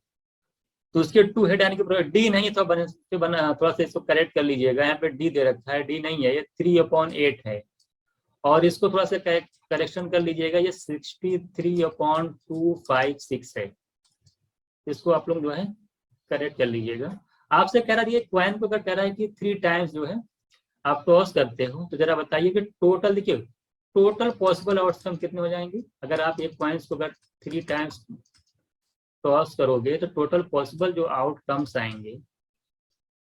तो उसके 2 हेड यानी कि डी नहीं तो बना थोड़ा सा इसको करेक्ट कर लीजिएगा, यहाँ पे डी दे रखा है, डी नहीं है, ये 3/8 है, और इसको थोड़ा सा करेक्शन कर लीजिएगा, ये 63/256 है। इसको आप लोग जो है करेक्ट कर लीजिएगा। आपसे कह रहा है ये क्वाइन को कह रहा है कि 3 टाइम्स जो है आप टॉस करते हो, तो जरा बताइए कि टोटल, देखिए टोटल पॉसिबल आउटकम कितने हो जाएंगे अगर आप एक क्वाइंस को अगर 3 टाइम्स टॉस करोगे तो टोटल पॉसिबल जो आउटकम्स आएंगे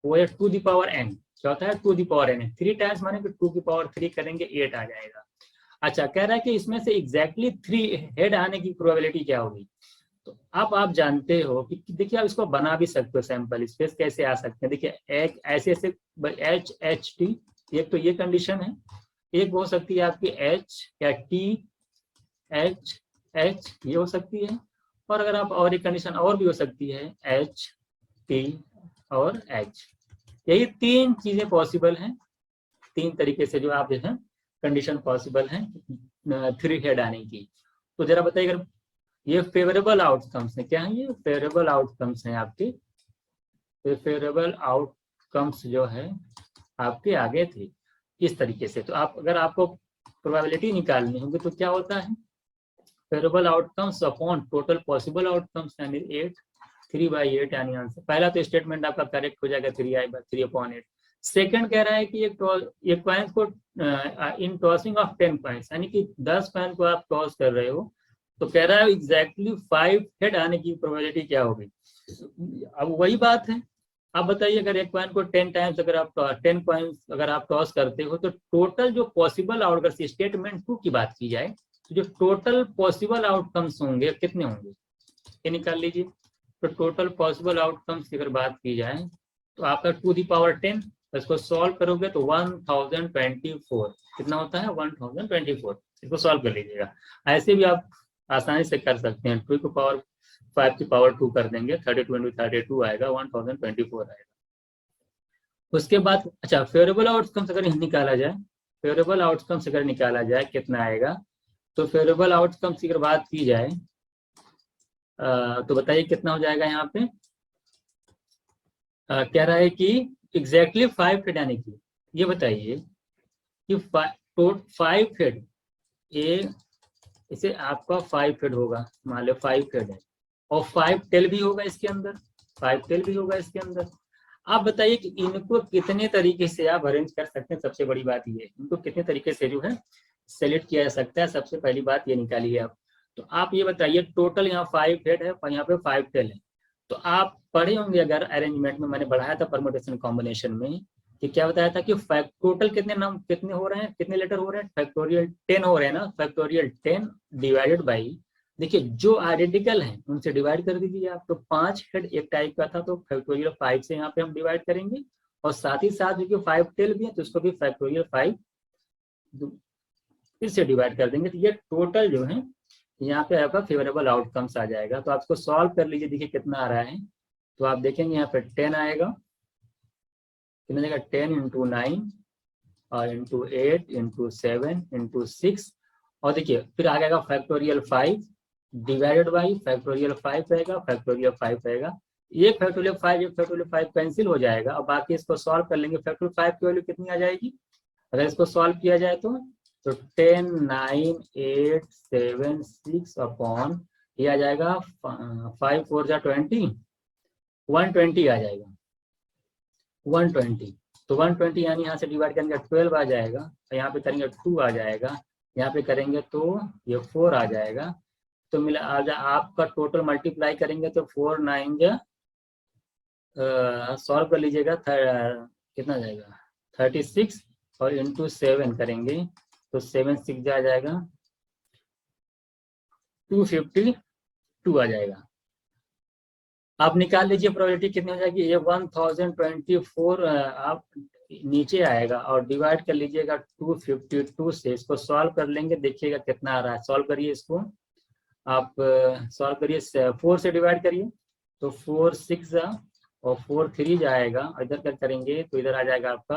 वो है 2 दी पावर n। क्या होता है 2 दी पावर n? 3 टाइम्स माने कि 2 की पावर 3 करेंगे 8 आ जाएगा। अच्छा, कह रहा है कि इसमें से एग्जैक्टली 3 हेड आने की प्रोबेबिलिटी क्या होगी। तो अब आप जानते हो कि देखिए आप इसको बना भी सकते हो सैंपल स्पेस कैसे आ सकते हैं। देखिए एक ऐसे ऐसे HHT, एक तो ये कंडीशन है, एक हो सकती है आपकी H या THH ये हो सकती है, और अगर आप और एक कंडीशन और भी हो सकती है HT और H। यही 3 चीजें पॉसिबल हैं, 3 तरीके से जो आप जो है कंडीशन पॉसिबल है 3 हेड आने की। तो जरा बताइए, अगर ये फेवरेबल आउटकम्स है, क्या है ये फेवरेबल आउटकम्स हैं आपके, फेवरेबल आउटकम्स जो है आपके आगे थे इस तरीके से। तो आप अगर आपको प्रोबेबिलिटी निकालनी होगी तो क्या होता है favourable outcomes upon total possible outcomes यानी 8, 3/8 यानी आंसर। पहला तो स्टेटमेंट आपका करेक्ट हो जाएगा 3/3/8। सेकंड कह रहा है कि एक कॉइन को इन टॉसिंग ऑफ 10 कॉइन्स यानी कि 10 कॉइन को आप टॉस कर रहे हो, तो कह रहा है एग्जैक्टली 5 हेड आने की प्रोबेबिलिटी क्या होगी। अब वही बात है, आप बताइए अगर एक कॉइन को 10 टाइम्स अगर आप 10 कॉइन्स अगर आप टॉस करते हो तो टोटल जो पॉसिबल आउटकम स्टेटमेंट 2 की बात की जाए तो जो टोटल पॉसिबल आउटकम्स होंगे कितने होंगे ये निकाल लीजिए। तो टोटल पॉसिबल आउटकम्स की अगर बात की जाए तो आपका 2 दी पावर 10, इसको सॉल्व करोगे तो 1024 कितना होता है 1024। इसको सॉल्व कर लीजिएगा, ऐसे भी आप आसानी से कर सकते हैं। 2 की पावर 5 की पावर 2 कर देंगे 32 into 32 आएगा 1024 आएगा। उसके बाद अच्छा फेवरेबल आउटकम्स अगर निकाला जाए, फेवरेबल आउटकम्स अगर निकाला जाए कितना आएगा, तो फेवरेबल आउटकम्स की अगर बात की जाए तो बताइए कितना हो जाएगा। यहाँ पे कह रहा है कि एग्जैक्टली 5 हेड यानी कि ये बताइए कि 5 हेड ये इसे आपका 5 हेड होगा, मान लो 5 हेड है और 5 टेल भी होगा इसके अंदर, 5 टेल भी होगा इसके अंदर। आप बताइए कि इनको कितने तरीके से आप अरेंज कर सकते हैं। सबसे बड़ी बात ये है इनको कितने तरीके से जो है सेलेक्ट किया जा सकता है, सबसे पहली बात ये निकालिए आप। तो आप ये बताइए टोटल यहाँ 5 हेड है और यहाँ पे 5 टेल है, तो आप पढ़े होंगे अगर अरेंजमेंट में मैंने बढ़ाया था परमुटेशन कॉम्बिनेशन में कि क्या बताया था कि टोटल कितने नाम कितने हो रहे हैं, कितने लेटर हो रहे हैं, फैक्टोरियल 10 हो रहे हैं ना, फैक्टोरियल 10 डिवाइडेड बाई, देखिए जो आइडेंटिकल हैं उनसे डिवाइड कर दीजिए आप। तो 5 हेड एक टाइप का था तो फैक्टोरियल 5 से यहाँ पे हम डिवाइड करेंगे, और साथ ही साथ जो 5 टेल भी है तो उसको भी फैक्टोरियल 5 इससे डिवाइड कर देंगे। तो ये टोटल जो है यहाँ पे आपका फेवरेबल आउटकम्स आ जाएगा। तो आप इसको सॉल्व कर लीजिए, देखिए कितना आ रहा है। तो आप देखेंगे यहाँ पे 10 आएगा, कितना देगा 10 into 9 और into 8 into 7 into 6, और देखिए फिर आ जाएगा फैक्टोरियल 5 डिवाइडेड बाई फैक्टोरियल 5 रहेगा, फैक्टोरियल 5 रहेगा। एक फैक्टोरियल 5 कैंसिल हो जाएगा और बाकी इसको सॉल्व कर लेंगे। फैक्टोरियल 5 की वैल्यू कितनी आ जाएगी अगर इसको सॉल्व किया जाए तो 10 9 8 7 6 अपॉन ये आ जाएगा 5 4 जा 20 120 आ जाएगा 120। तो 120 यानी यहाँ से डिवाइड करेंगे 12 आ जाएगा, और यहाँ पे करेंगे 2 आ जाएगा, यहाँ पे करेंगे तो ये 4 आ जाएगा। तो मिला आपका टोटल मल्टीप्लाई करेंगे तो 4 9 जा सॉल्व कर लीजिएगा कितना जाएगा 36 और इंटू 7 करेंगे तो 7 6 जा जाएगा 252 आ जाएगा। आप निकाल लीजिए प्रोबेबिलिटी कितनी हो जाएगी, ये 1024 आप नीचे आएगा और डिवाइड कर लीजिएगा 252 से। इसको सॉल्व कर लेंगे, देखिएगा कितना आ रहा है। सॉल्व करिए इसको, आप सॉल्व करिए 4 से डिवाइड करिए तो 4 6 और 4 3 जाएगा, इधर कर करेंगे तो इधर आ जाएगा आपका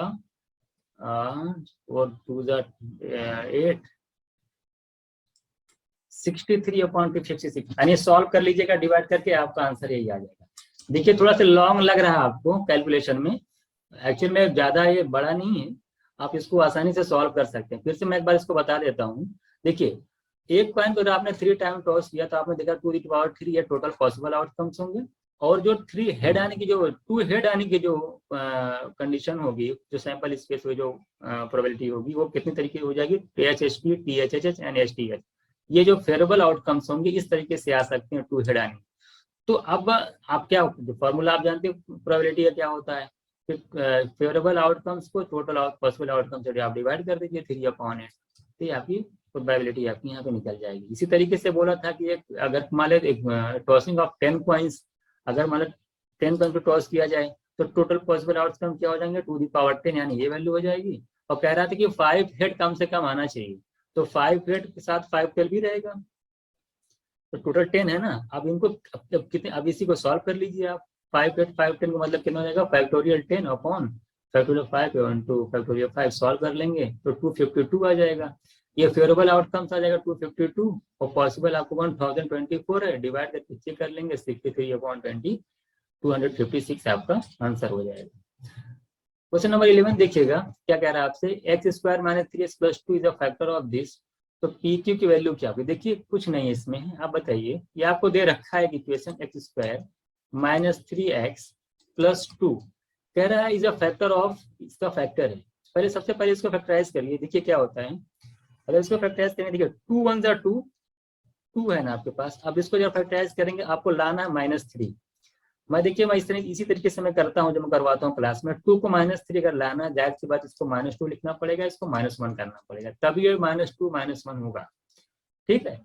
और 2 8 63/256 यानी सॉल्व कर लीजिएगा डिवाइड करके, आपका आंसर यही आ जाएगा। देखिए थोड़ा सा लॉन्ग लग रहा है आपको कैलकुलेशन में, एक्चुअल में ज्यादा ये बड़ा नहीं है, आप इसको आसानी से सॉल्व कर सकते हैं। फिर से मैं एक बार इसको बता देता हूँ। देखिए एक कॉइन को आपने 3 टाइम टॉस किया तो आपने देखा 2 की पावर 3 ये टोटल पॉसिबल आउटकम्स होंगे, और जो 3 हेड आने की जो 2 हेड आने की जो कंडीशन होगी, जो सैंपल स्पेस में जो प्रोबेबिलिटी होगी वो कितनी तरीके हो जाएगी THHT THHH एंड STH। ये जो फेवरेबल आउटकम्स होंगे इस तरीके से आ सकते हैं 2 हेड आने। तो अब आप क्या फॉर्मूला आप जानते हो प्रोबेबिलिटी का क्या होता है, फेवरेबल आउटकम्स को टोटल पॉसिबल आउटकम से आप डिवाइड कर दीजिए 3/8, तो ये आपकी प्रोबेबिलिटी आपकी यहाँ पे निकल जाएगी। इसी तरीके से बोला था कि एक अगर मान लो एक टॉसिंग ऑफ 10 कॉइन्स, अगर मान लो 10 कॉइन को टॉस किया जाए तो टोटल पॉसिबल आउटकम क्या हो जाएंगे 2 × 10, यानी ये वैल्यू हो जाएगी। और कह रहा था कि 5 हेड कम से कम आना चाहिए, तो 5 हेड के साथ 5 टेल भी रहेगा, तो टोटल 10 है ना। अब इनको अब कितने, अब इसी को सॉल्व कर लीजिए आप। 5 8 5 10 का मतलब कितना हो जाएगा, factorial 10 upon factorial 5 into factorial 5, solve कर लेंगे तो 252 आ जाएगा। ये फेवरेबल आउटकम्स आ जाएगा 252, और पॉसिबल आपको 1024 है, डिवाइड करके चेक कर लेंगे 63/20, 256 आपका आंसर हो जाएगा। क्वेश्चन नंबर 11 देखिएगा क्या कह रहा है आपसे, x² - 3x + 2 is a factor of this. तो PQ की वैल्यू क्या होगी, देखिए कुछ नहीं है इसमें, आप बताइए। ये आपको दे रखा है कि इक्वेशन x² - 3x + 2 कह रहा है इज अ फैक्टर ऑफ, इसका फैक्टर है। पहले सबसे पहले इसको फैक्टराइज करिए, देखिए क्या होता है। अगर इसको फैक्टराइज करेंगे, देखिए 2 1 = 2, 2 है ना आपके पास। अब इसको जब फैक्टराइज करेंगे आपको लाना है -3। मैं देखिए मैं इसी तरीके से मैं करता हूँ, जब मैं करवाता हूँ क्लास में। 2 को -3 अगर लाना है, जाहिर सी बात इसको -2 लिखना पड़ेगा, इसको -1 करना पड़ेगा, तब ये -2 -1 होगा, ठीक है।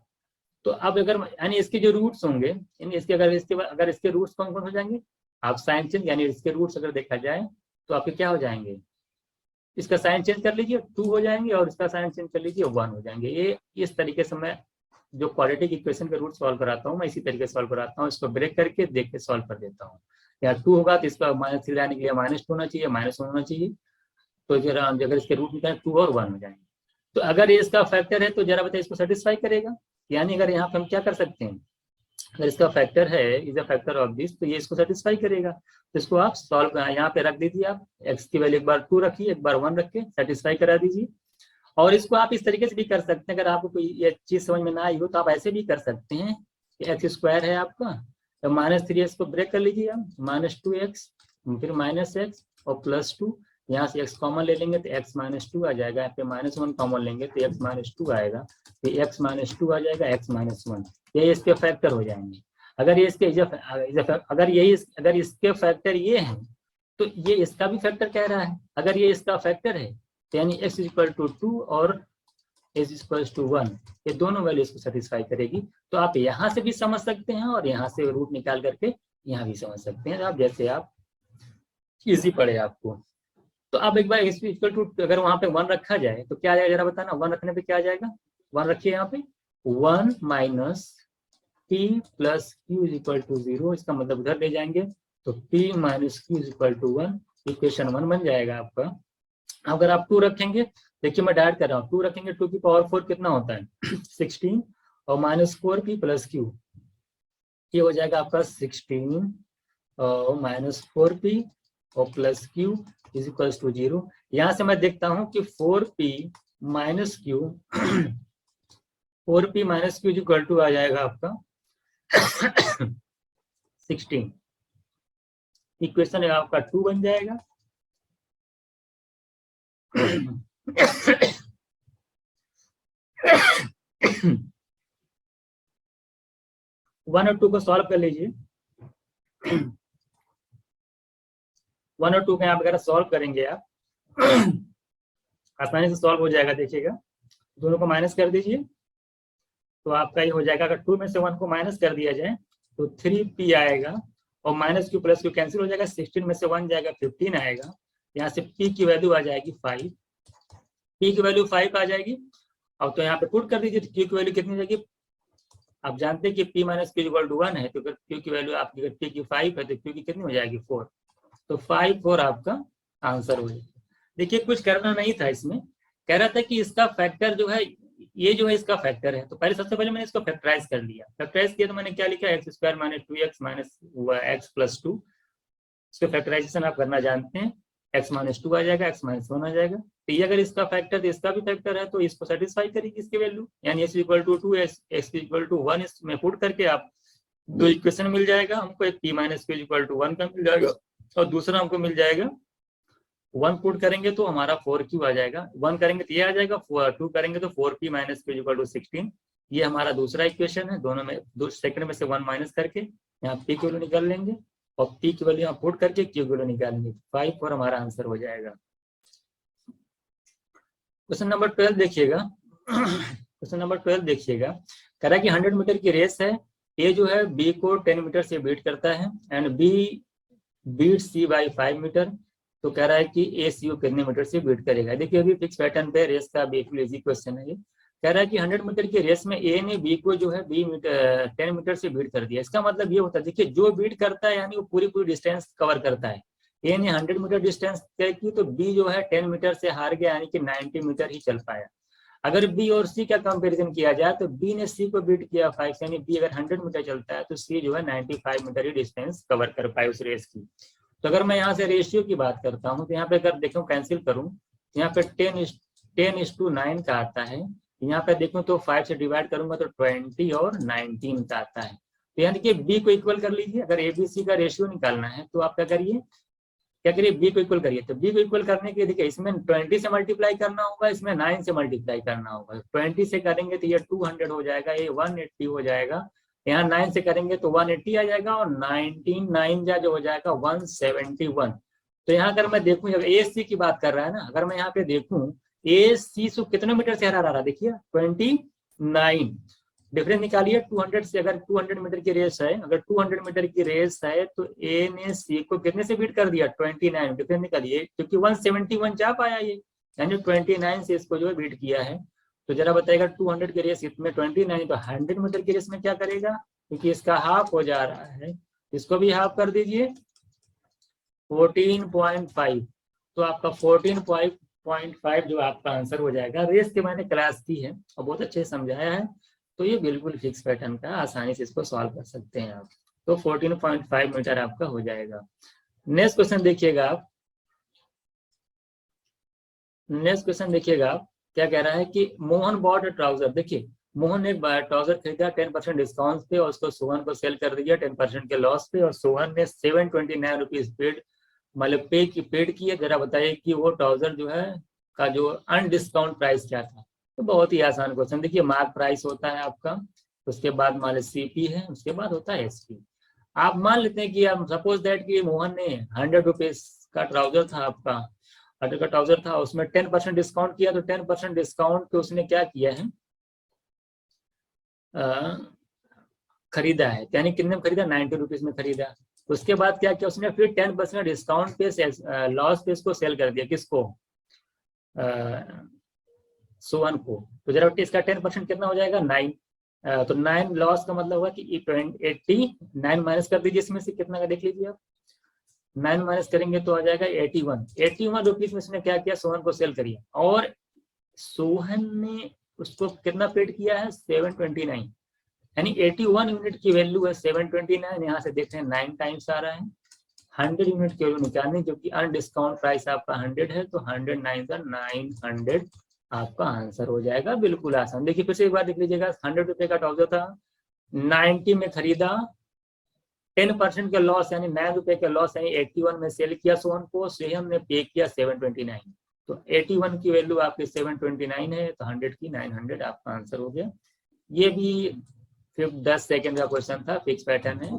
तो अब अगर यानी इसके जो रूट्स होंगे, यानी इसके अगर इसके रूट्स कौन कौन हो जाएंगे, आप साइन चेंज, यानी इसके रूट्स अगर देखा जाए तो आपके क्या हो जाएंगे, इसका साइन चेंज कर लीजिए 2 हो जाएंगे, और इसका साइन चेंज कर लीजिए 1 हो जाएंगे। ये इस तरीके से मैं जो क्वाड्रेटिक इक्वेशन के रूट सॉल्व कराता हूँ, मैं इसी तरीके से सॉल्व कराता हूँ। इसको ब्रेक करके देख के सॉल्व कर देता हूँ। या 2 होगा तो इसका -3 लाने के लिए -2 होना चाहिए, -1 होना चाहिए। तो जरा अगर इसके रूट निकाले 2 और 1 हो जाएंगे। तो अगर ये इसका फैक्टर है तो जरा बताइए इसको सेटिस्फाई करेगा। यानी अगर यहाँ पे हम क्या कर सकते हैं, अगर इसका फैक्टर है is a factor of this, तो ये इसको सेटिस्फाई करेगा। तो इसको आप सॉल्व यहाँ पे रख दीजिए, आप एक्स की वैल्यू एक बार 2 रखिए, एक बार 1 रख के सेटिस्फाई करा दीजिए। और इसको आप इस तरीके से भी कर सकते हैं, अगर आपको कोई ये चीज समझ में ना आई हो तो आप ऐसे भी कर सकते हैं कि x² है आपका, तो -3 इसको ब्रेक कर लीजिए आप, -2x फिर -x और +2, यहाँ से x कॉमन ले लेंगे तो x -2 आ जाएगा, यहाँ पे -1 कॉमन लेंगे तो x -2 आएगा, तो x -2 आ जाएगा, x -1, ये इसके फैक्टर हो जाएंगे। अगर ये इसके अगर इसके फैक्टर ये हैं तो ये इसका भी फैक्टर कह रहा है। अगर ये इसका फैक्टर है तो यानी x = 2 और x = 1, ये दोनों वैल्यू इसको सेटिस्फाई करेगी। तो आप यहाँ से भी समझ सकते हैं और यहाँ से रूट निकाल करके यहाँ भी समझ सकते हैं, आप जैसे आप इजी पड़े आपको। तो अब एक बार x = अगर वहाँ पे 1 रखा जाए तो क्या आ जाएगा, जरा बताना। 1 रखने पे क्या आ जाएगा, 1 रखिए यहाँ पे, 1 - p + q = 0, इसका मतलब उधर ले जाएंगे तो p - q = 1, इक्वेशन 1 बन जाएगा आपका। अगर आप 2 रखेंगे, देखिए मैं डायरेक्ट कर रहा हूँ, 2 रखेंगे 2 की पावर 4 कितना होता है 16, और -4p + q, ये हो जाएगा आपका 16 और -4p और +q = 0। यहाँ से मैं देखता हूँ कि 4p - q 4p - q = आ जाएगा आपका 16, इक्वेशन आपका 2 बन जाएगा। 1 और 2 को सॉल्व कर लीजिए। 1 और 2 को यहाँ वगैरह सॉल्व करेंगे आप, आसानी से सॉल्व हो जाएगा। देखिएगा दोनों को माइनस कर दीजिए तो आपका ये हो जाएगा। अगर 2 में से 1 को माइनस कर दिया जाए तो 3p आएगा, और -q + q कैंसिल हो जाएगा, 16 में से 1 जाएगा 15 आएगा। यहाँ से p की वैल्यू आ जाएगी 5, p की वैल्यू 5 आ जाएगी। अब तो यहाँ पे पुट कर दीजिए तो q की वैल्यू कितनी जाएगी, आप जानते हैं कि p - q = 1 है, तो अगर q की वैल्यू आपकी p की 5 है तो q की कितनी हो जाएगी 4, तो 5 4 आपका आंसर हो जाएगा। देखिए कुछ करना नहीं था इसमें, कह रहा था कि इसका फैक्टर जो है, ये जो है इसका फैक्टर है। तो पहले सबसे पहले मैंने इसको फैक्टराइज कर लिया, फैक्टराइज किया तो मैंने क्या लिखा, x² - 2x - x + 2, इसको फैक्टराइजेशन आप करना जानते हैं, x - 2 आ जाएगा, x - 1 आ जाएगा। तो ये अगर इसका फैक्टर तो इसका भी फैक्टर है, तो इसको सेटिस्फाई करेगी इसकी वैल्यू, यानी x = 2 x = 1, इसमें पुट करके आप दो इक्वेशन मिल जाएगा हमको, एक p - q = 1 का मिल जाएगा, और दूसरा हमको मिल जाएगा 1 पुट करेंगे तो हमारा 4q आ जाएगा, 1 करेंगे तो ये आ जाएगा, 2 करेंगे तो 4p - q = 16, ये हमारा दूसरा इक्वेशन है। दोनों में सेकंड में से 1 माइनस करके यहाँ पी की वैल्यू निकाल लेंगे और पी की वैल्यू यहाँ पुट करके क्यू की वैल्यू निकालेंगे, 5 और हमारा आंसर हो जाएगा। क्वेश्चन नंबर 12 देखिएगा। क्वेश्चन नंबर 12 देखिएगा, कह रहा है कि 100 मीटर की रेस है, ए जो है बी को 10 मीटर से बीट करता है and B beat C by 5 metre. तो कह रहा है कि ए सी को कितने मीटर से बीट करेगा। देखिए अभी फिक्स पैटर्न पे रेस का बिल्कुल इजी क्वेश्चन है ये। कह रहा है कि 100 मीटर की रेस में ए ने बी को जो है 10 मीटर से बीट कर दिया। इसका मतलब ये होता है, देखिए जो बीट करता है यानी वो पूरी डिस्टेंस कवर करता है। ए ने 100 मीटर डिस्टेंस तय की तो बी जो है 10 मीटर से हार गया, यानी कि 90 मीटर ही चल पाया। अगर बी और सी का कंपैरिजन किया जाए तो बी ने सी को बीट किया 5, यानी बी अगर 100 मीटर चलता है तो सी जो है 95 मीटर ही डिस्टेंस कवर कर पाए उस रेस की। तो अगर मैं यहाँ से रेशियो की बात करता हूँ तो यहाँ पे अगर देखो कैंसिल करूँ, यहाँ पे 10:9 का आता है। यहाँ पे देखूँ तो 5 से डिवाइड करूंगा तो 20 और 19 का आता है। तो यानी कि बी को इक्वल कर लीजिए। अगर एबीसी का रेशियो निकालना है तो आप क्या करिए, बी को इक्वल करिए। तो बी को इक्वल करने के लिए देखिए इसमें 20 से मल्टीप्लाई करना होगा, इसमें 9 से मल्टीप्लाई करना होगा। 20 से करेंगे तो ये 200 हो जाएगा, ये 180 हो जाएगा। यहाँ 9 से करेंगे तो 180 आ जाएगा और 19 9 जो हो जाएगा 171। तो यहाँ अगर मैं देखूँ, जब ए सी की बात कर रहा है ना, अगर मैं यहाँ पे देखूँ ए सी से कितने मीटर से हरा रहा है, देखिए 29। डिफरेंस निकालिए 200 से। अगर 200 मीटर की रेस है, अगर 200 मीटर की रेस है तो ए ने सी को कितने से बीट कर दिया, 29। डिफरेंस निकालिए क्योंकि 171 जा पाया ये, यानी 29 से इसको जो है बीट किया है। तो जरा बताएगा 200 की रेस इसमें 29, तो 100 मीटर की रेस में क्या करेगा, क्योंकि इसका हाफ हो जा रहा है, इसको भी हाफ कर दीजिए 14.5। तो आपका 14.5 जो आपका आंसर हो जाएगा। रेस के मैंने क्लास की है और बहुत अच्छे से समझाया है, तो ये बिल्कुल फिक्स पैटर्न का, आसानी से इसको सॉल्व कर सकते हैं आप। तो 14.5 मीटर आपका हो जाएगा। नेक्स्ट क्वेश्चन देखिएगा आप, नेक्स्ट क्वेश्चन देखिएगा आप क्या कह रहा है कि मोहन बॉट ट्राउजर। देखिए मोहन ने ट्राउजर खरीदा 10% डिस्काउंट पे और उसको सोहन को सेल कर दिया 10% के लॉस पे, और सोहन ने 729 रुपीज पेड मतलब पेड किए। जरा बताइए कि वो ट्राउजर जो है का जो अनडिस्काउंट प्राइस क्या था। तो बहुत ही आसान क्वेश्चन। देखिए मार्क प्राइस होता है आपका, उसके बाद मान लीजिए सीपी है, उसके बाद होता है एसपी। आप मान लेते हैं कि आप सपोज दैट कि मोहन ने 100 रुपीज का ट्राउजर था आपका, 100 का ट्राउजर था, उसमें 10% डिस्काउंट किया। तो 10% डिस्काउंट पे उसने क्या किया है, खरीदा है, यानी कितने में खरीदा, 90 रुपीज में खरीदा। उसके बाद क्या किया उसने, फिर 10% डिस्काउंट पे लॉस पे इसको सेल कर दिया। किसको, सोहन को। तो जरा इसका 10% कितना हो जाएगा, 9। तो 9 लॉस का मतलब हुआ कि 89 माइनस कर दीजिए, इसमें से कितना का देख लीजिए आप, 9 माइनस करेंगे तो आ जाएगा 81 रुपीज में इसने क्या किया, सोहन को सेल करिए। और सोहन ने उसको कितना पेड किया है, 729, यानी 81 यूनिट की वैल्यू है 729। यहाँ से देख रहे हैं 9 टाइम्स आ रहा है। 100 यूनिट की वैल्यू निकालनी, जो कि अनडिस्काउंट प्राइस आपका 100 है, तो 100 900 आपका आंसर हो जाएगा। बिल्कुल आसान। देखिए फिर से एक बार देख लीजिएगा, 100 रुपए का ट्राउजर था, 90 में खरीदा, 10% का लॉस यानी 9 रुपए का लॉस यानी 81 में सेल किया सोहन को, सोहन ने पे किया 729। तो 81 की वैल्यू आपकी 729 है, तो 100 की 900 आपका आंसर हो गया। ये भी 10 सेकेंड का क्वेश्चन था, फिक्स पैटर्न है,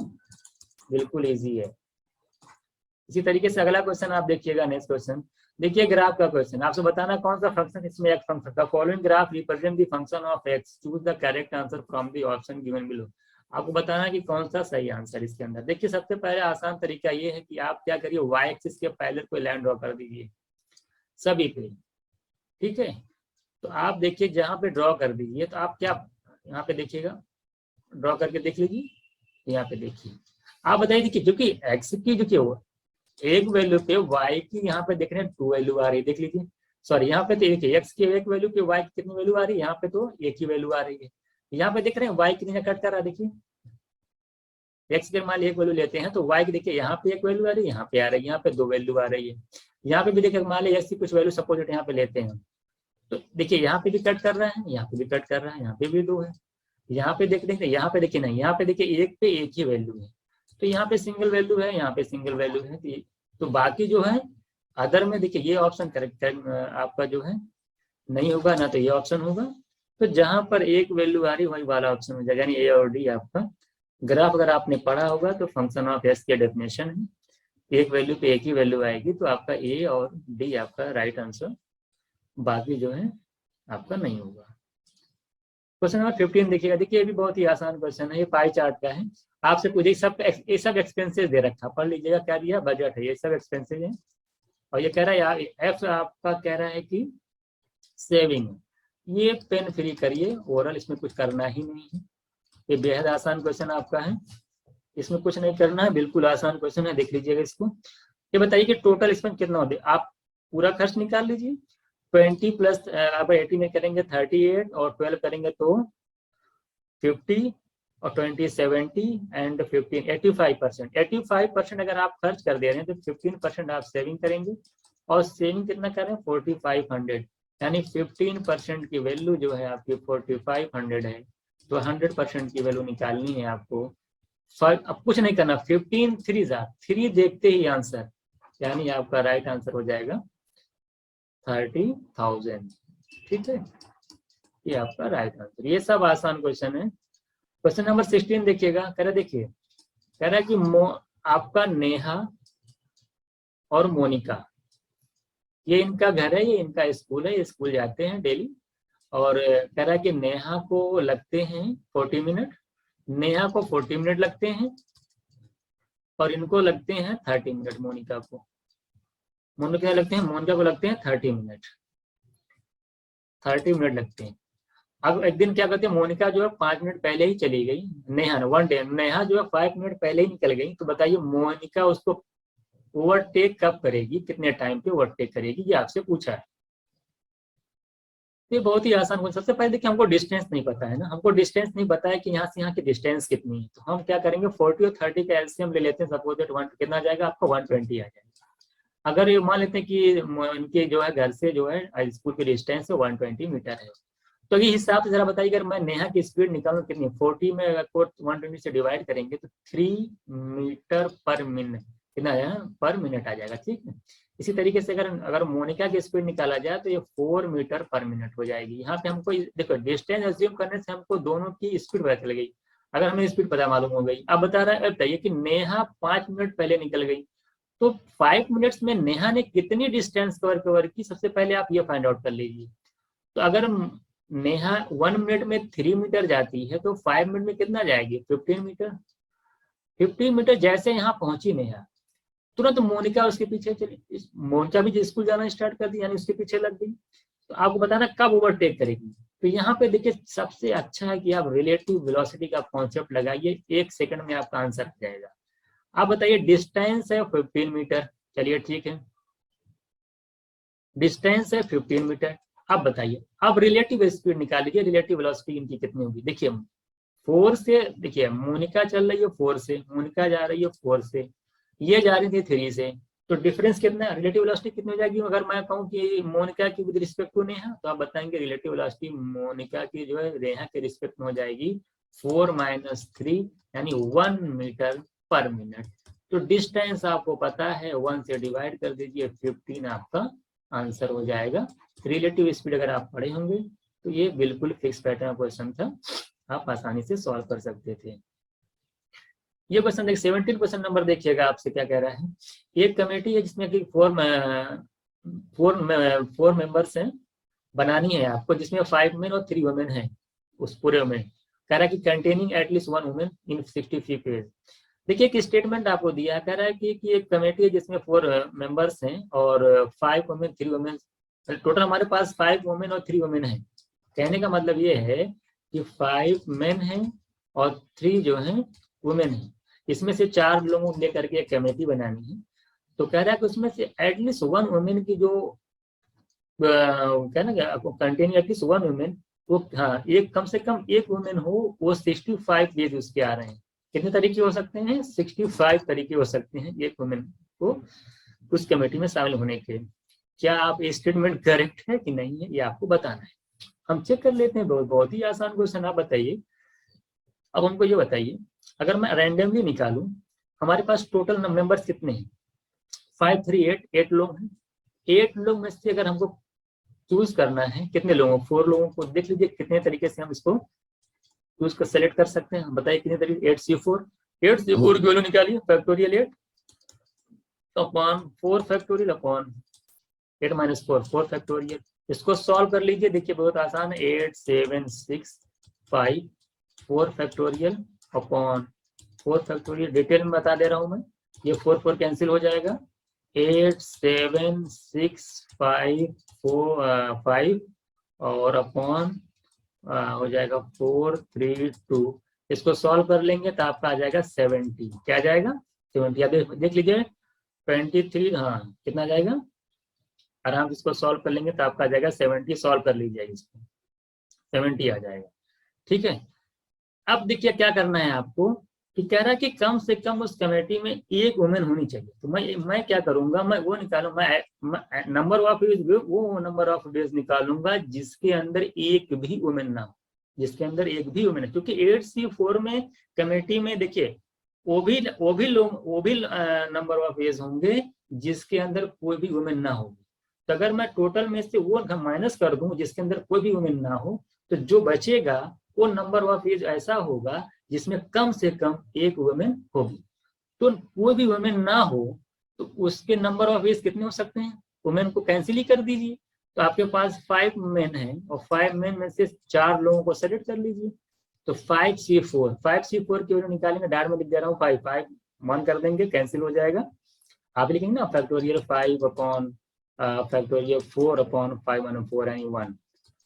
बिल्कुल इजी है। इसी तरीके से अगला क्वेश्चन आप देखिएगा। नेक्स्ट क्वेश्चन देखिए, ग्राफ का क्वेश्चन। आपसे बताना कौन सा फंक्शन, इसमें एक फंक्शन का following graph represent the function of x, choose the correct answer from the option given below. आपको बताना कि कौन सा सही आंसर इसके अंदर। देखिए सबसे पहले आसान तरीका ये है कि आप क्या करिए, वाई एक्सिस के पैरेलल कोई लाइन ड्रॉ कर दीजिए सभी पे, ठीक है। तो आप देखिए जहां पे ड्रॉ कर दीजिए, तो आप क्या यहाँ पे देखिएगा, ड्रॉ करके देख लीजिए। यहाँ पे देखिए, आप बताइए देखिए, जो कि एक्स की जो कि एक वैल्यू पे वाई की यहाँ पे देख रहे हैं 2 वैल्यू आ रही है, देख लीजिए। सॉरी यहाँ पे तो एक एक्स की एक वैल्यू पे वाई की कितनी वैल्यू आ रही है, यहाँ पे तो एक ही वैल्यू आ रही है। यहाँ पे देख रहे हैं वाई कितनी कट कर रहा है, देखिए एक्स के मान एक वैल्यू लेते हैं तो वाई की देखिए यहाँ पे एक वैल्यू आ रही है, यहाँ पे आ रही है, यहाँ पे 2 वैल्यू आ रही है। यहाँ पे भी देखिए मान लीजिए एक्स की कुछ वैल्यू सपोज यहाँ पे लेते हैं, तो देखिए यहाँ पे भी कट कर रहा है, यहाँ पे भी कट कर रहा है, यहाँ पे भी 2 है। यहाँ पे देखिए, यहाँ पे देखिए नहीं, यहाँ पे देखिए एक पे एक ही वैल्यू है, तो यहाँ पे सिंगल वैल्यू है, यहाँ पे सिंगल वैल्यू है। तो बाकी जो है अदर में देखिए ये ऑप्शन करेक्ट आपका जो है नहीं होगा ना, तो ये ऑप्शन होगा। तो जहां पर एक वैल्यू आ रही वही वाला ऑप्शन हो जाएगा, यानी ए और डी आपका ग्राफ अगर आपने पढ़ा होगा तो फंक्शन ऑफ एस की डेफिनेशन है, एक वैल्यू पे एक ही वैल्यू आएगी, तो आपका ए और डी आपका राइट आंसर, बाकी जो है आपका नहीं होगा। क्वेश्चन नंबर 15 देखिएगा। देखिए ये भी बहुत ही आसान क्वेश्चन है, ये पाई चार्ट का है। आपसे पूछे सब ये सब एक्सपेंसेस दे रखा, पढ़ लीजिएगा क्या दिया, बजट है, ये सब एक्सपेंसेस है। और ये कह रहा है यार एफ आपका कह रहा है कि सेविंग, ये पेन फ्री करिए, ओरल इसमें कुछ करना ही नहीं है। ये बेहद आसान क्वेश्चन आपका है, इसमें कुछ नहीं करना है, बिल्कुल आसान क्वेश्चन है, देख लीजिएगा इसको। ये बताइए कि टोटल इसमें कितना होते, आप पूरा खर्च निकाल लीजिए। 20 प्लस आप 80 में करेंगे 38 और 12 करेंगे तो 50 और 20 70 एंड 15 85%। 85% अगर आप खर्च कर दे रहे हैं तो 15% आप सेविंग करेंगे, और सेविंग कितना करें 4500, यानी 15% की वैल्यू जो है आपकी 4500 है। तो 100% की वैल्यू निकालनी है आपको। अब कुछ नहीं करना, 15 3 देखते ही आंसर, यानी आपका राइट आंसर हो जाएगा 30,000। ठीक है, ये आपका राइट आंसर। ये सब आसान क्वेश्चन है। क्वेश्चन नंबर 16 देखिएगा। कह रहा देखिए, कह रहा है कि आपका नेहा और मोनिका, ये इनका घर है, ये इनका स्कूल है, ये स्कूल जाते हैं डेली। और कह रहा है कि नेहा को लगते हैं 40 मिनट, नेहा को 40 मिनट लगते हैं, और इनको लगते हैं 30 मिनट। मोनिका को लगते हैं, मोनिका को लगते हैं 30 मिनट, 30 मिनट लगते हैं। अब एक दिन क्या करते हैं, मोनिका जो है 5 मिनट पहले ही चली गई, नेहा वन डे नेहा जो है 5 मिनट पहले ही निकल गई। तो बताइए मोनिका उसको ओवरटेक कब करेगी, कितने टाइम पे ओवरटेक करेगी, ये आपसे पूछा है। ये बहुत ही आसान क्वेश्चन। सबसे पहले देखिए हमको डिस्टेंस नहीं पता है ना, हमको डिस्टेंस नहीं पता है कि यहाँ से यहाँ की डिस्टेंस कितनी है। तो हम क्या करेंगे 40 और 30 का एलसीएम ले लेते हैं। सपोज दैट कितना आ जाएगा आपको 120 आ जाएगा। अगर ये मान लेते हैं कि इनके जो है घर से जो है स्कूल की डिस्टेंस 120 मीटर है, तो ये हिसाब से जरा बताइए, अगर मैं नेहा की स्पीड निकालूं कितनी, 40 में अगर 120 से डिवाइड करेंगे तो 3 मीटर पर मिनट, कितना है पर मिनट आ जाएगा। ठीक है, इसी तरीके से अगर मोनिका की स्पीड निकाला जाए तो ये 4 मीटर पर मिनट हो जाएगी। यहाँ पे हमको देखो डिस्टेंस एज्यूम करने से हमको दोनों की स्पीड पता चल गई। अगर हमें स्पीड पता मालूम हो गई, अब बता रहा है बताइए कि नेहा 5 मिनट पहले निकल गई, तो 5 मिनट्स में नेहा ने कितनी डिस्टेंस कवर की, सबसे पहले आप ये फाइंड आउट कर लीजिए। तो अगर नेहा 1 मिनट में 3 मीटर जाती है तो 5 मिनट में कितना जाएगी 15 मीटर। 15 मीटर जैसे यहाँ पहुंची नेहा, तुरंत मोनिका उसके पीछे चली, मोनिका भी स्कूल जाना स्टार्ट कर दी, यानी उसके पीछे लग गई। तो आपको बताना कब ओवरटेक करेगी। तो यहाँ पे देखिए सबसे अच्छा है कि आप रिलेटिव वेलोसिटी का कॉन्सेप्ट लगाइए, 1 सेकंड में आपका आंसर आ जाएगा। आप बताइए डिस्टेंस है 15 मीटर, चलिए ठीक है, डिस्टेंस है 15 मीटर। अब बताइए, अब रिलेटिव स्पीड निकाल लीजिए, रिलेटिव वेलोसिटी इनकी कितनी होगी। देखिए 4 से, देखिए मोनिका चल रही है 4 से, मोनिका जा रही है 4 से, ये जा रही थी 3 से, तो डिफरेंस कितना, रिलेटिव वेलोसिटी कितनी हो जाएगी। अगर मैं कहूँ कि मोनिका की विद रिस्पेक्ट टू नेहा, तो आप बताएंगे रिलेटिव वेलोसिटी मोनिका की जो है नेहा के रिस्पेक्ट में हो जाएगी 4 - 3, यानी 1 मीटर पर मिनट। तो डिस्टेंस आपको पता है, 1 से डिवाइड कर दीजिए, 15 आपका आंसर हो जाएगा। रिलेटिव स्पीड अगर आप पढ़े होंगे तो ये बिल्कुल फिक्स पैटर्न क्वेश्चन था, आप आसानी से सॉल्व कर सकते थे। ये क्वेश्चन देखिए 17 क्वेश्चन नंबर देखिएगा, आपसे क्या कह रहा है। एक कमेटी है जिसमें कि 4 मेंबर्स हैं, बनानी है आपको, जिसमें 5 मेन और 3 वुमेन है उस पूरे में। कह रहा है कि containing at least 1 women in 63 page. देखिए एक स्टेटमेंट आपको दिया, कह रहा है कि एक कमेटी है जिसमें 4 मेंबर्स हैं और 5 वुमेन 3 वुमेन, टोटल हमारे पास 5 वुमेन और 3 वुमेन है। कहने का मतलब ये है कि 5 मेन हैं और 3 जो हैं वुमेन हैं, इसमें से 4 लोगों को लेकर के एक कमेटी बनानी है। तो कह रहा है कि उसमें से एटलीस्ट 1 वुमेन की जो कहना क्या कंटेनिंग एटलीस्ट 1 वुमेन, वो हाँ एक कम से कम एक वुमेन हो, वो 65 पेज उसके आ रहे हैं। कितने तरीके हो सकते हैं, 65 तरीके हो सकते हैं एक वुमेन को उस कमेटी में शामिल होने के। क्या आप ये स्टेटमेंट करेक्ट है कि नहीं है, ये आपको बताना है। हम चेक कर लेते हैं, बहुत ही आसान क्वेश्चन। आप बताइए, अब हमको ये बताइए, अगर मैं रैंडमली निकालूं, हमारे पास टोटल मेंबर्स कितने हैं, 5 3 8 लोग हैं। 8 लोग में से अगर हमको चूज करना है कितने लोगों, 4 लोगों को, देख लीजिए कितने तरीके से हम इसको तो उसको सेलेक्ट कर सकते हैं। बताइए कितने तरीके, 8C4 की वैल्यू निकालिए, factorial 8 upon 4 factorial upon 8 - 4 4 factorial. इसको सॉल्व कर लीजिए, देखिए बहुत आसान है। 8 7 6 5 4 फैक्टोरियल अपॉन 4 फैक्टोरियल। डिटेल में बता दे रहा हूँ मैं, ये 4 4 कैंसिल हो जाएगा। 8 7 6 5 4 5 और अपॉन हो जाएगा 4 3 2। इसको सॉल्व कर लेंगे तो आपका आ जाएगा 70। क्या आ जाएगा? 70। देख लीजिए 23, हाँ कितना आ जाएगा, आराम से इसको सॉल्व कर लेंगे तो आपका आ जाएगा 70। सॉल्व कर लीजिए इसको, 70 आ जाएगा। ठीक है, अब देखिए क्या करना है आपको, कि कह रहा है कि कम से कम उस कमेटी में एक वुमेन होनी चाहिए। तो मैं क्या करूंगा, मैं वो निकालूंगा, मैं नंबर ऑफ डेज, वो नंबर ऑफ डेज निकालूंगा जिसके अंदर एक भी वुमेन ना हो, जिसके अंदर एक भी वुमेन है। क्योंकि 8C4 में कमेटी में देखिए वो भी नंबर ऑफ डेज होंगे जिसके अंदर कोई भी वुमेन ना होगी। तो अगर मैं टोटल में से वो माइनस कर दूं जिसके अंदर कोई भी वुमेन ना हो, तो जो बचेगा वो नंबर ऑफ एज ऐसा होगा जिसमें कम से कम एक वुमेन होगी। तो कोई भी वुमेन ना हो तो उसके नंबर ऑफ एज कितने हो सकते हैं? वुमेन को कैंसिल ही कर दीजिए। तो आपके पास 5 मेन है और 5 मेन में से 4 लोगों को सेलेक्ट कर लीजिए। तो 5C4 की वैल्यू निकालेंगे, डायरेक्ट में लिख दे रहा हूँ 5 5 मान कर देंगे, कैंसिल हो जाएगा। आप लिखेंगे ना फैक्टोरियल 5 अपॉन फैक्टोरियल 4 अपॉन 5 - 4 यानी 1।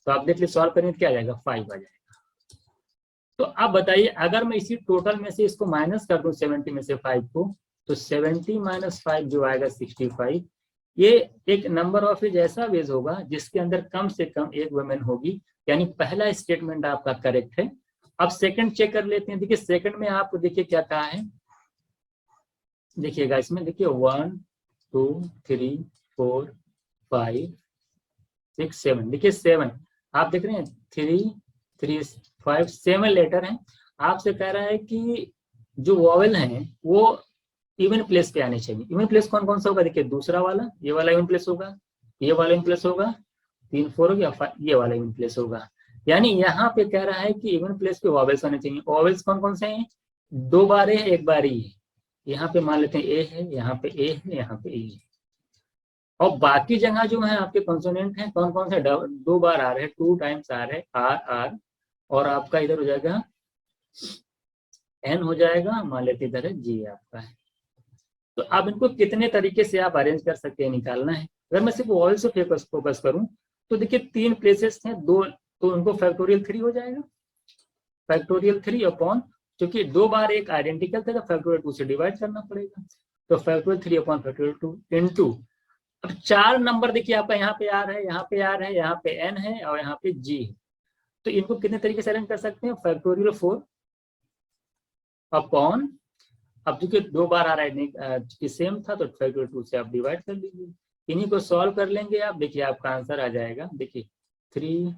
तो आप देख लीजिए सॉल्व करेंगे क्या आ जाएगा, 5 आ जाएगा। तो आप बताइए अगर मैं इसी टोटल में से इसको माइनस कर दूं 70 में से 5 को, तो 70 - 5 जो आएगा 65। ये एक नंबर ऑफ एज ऐसा वेज होगा जिसके अंदर कम से कम एक वुमेन होगी। यानी पहला स्टेटमेंट आपका करेक्ट है। अब सेकंड चेक कर लेते हैं। देखिए सेकंड में आपको देखिए क्या कहा है, देखिएगा इसमें देखिए 1 2 3 4 5 6 7। देखिए 7 आप देख रहे हैं, 3 3 5 7 लेटर हैं। आपसे कह रहा है कि जो वॉवेल हैं वो इवन प्लेस पे आने चाहिए। इवन प्लेस कौन कौन सा होगा, देखिए दूसरा वाला, ये वाला इवन प्लेस होगा, ये वाला इवन प्लेस होगा, 3 4 हो गया, ये वाला इवन प्लेस होगा। यानी यहाँ पे कह रहा है कि इवन प्लेस पे वॉवेल्स आने चाहिए। वॉवेल्स कौन कौन से हैं? 2 बार है, 1 बार ही है। यहाँ पे मान लेते हैं ए है, यहाँ पे ए है, यहाँ पे ए है। और बाकी जगह जो है आपके कॉन्सोनेंट हैं कौन कौन से, 2 बार आ रहे हैं, 2 टाइम्स आ रहे हैं, आर आर, और आपका इधर हो जाएगा एन हो जाएगा, मान लेते इधर है जी आपका है। तो अब इनको कितने तरीके से आप अरेंज कर सकते हैं, निकालना है। अगर मैं सिर्फ वॉवेल से फोकस करूं तो देखिए 3 प्लेसेस हैं, 2, तो उनको फैक्टोरियल 3 हो जाएगा। फैक्टोरियल 3 अपॉन, क्योंकि 2 बार एक आइडेंटिकल था तो फैक्टोरियल 2 से डिवाइड करना पड़ेगा। तो फैक्टोरियल 3 अपॉन फैक्टोरियल 2 इनटू, अब 4 नंबर देखिए आपका यहाँ पे आर है, यहाँ पे आर है, यहाँ पे एन है और यहाँ पे जी है। तो इनको कितने तरीके से अरेंज कर सकते हैं, फैक्टोरियल 4 अपॉन, अब चूंकि 2 बार आ रहा है सेम था तो फैक्टोरियल 2 से आप डिवाइड कर लीजिए। इन्हीं को सॉल्व कर लेंगे आप, देखिए आपका आंसर आ जाएगा, देखिए 3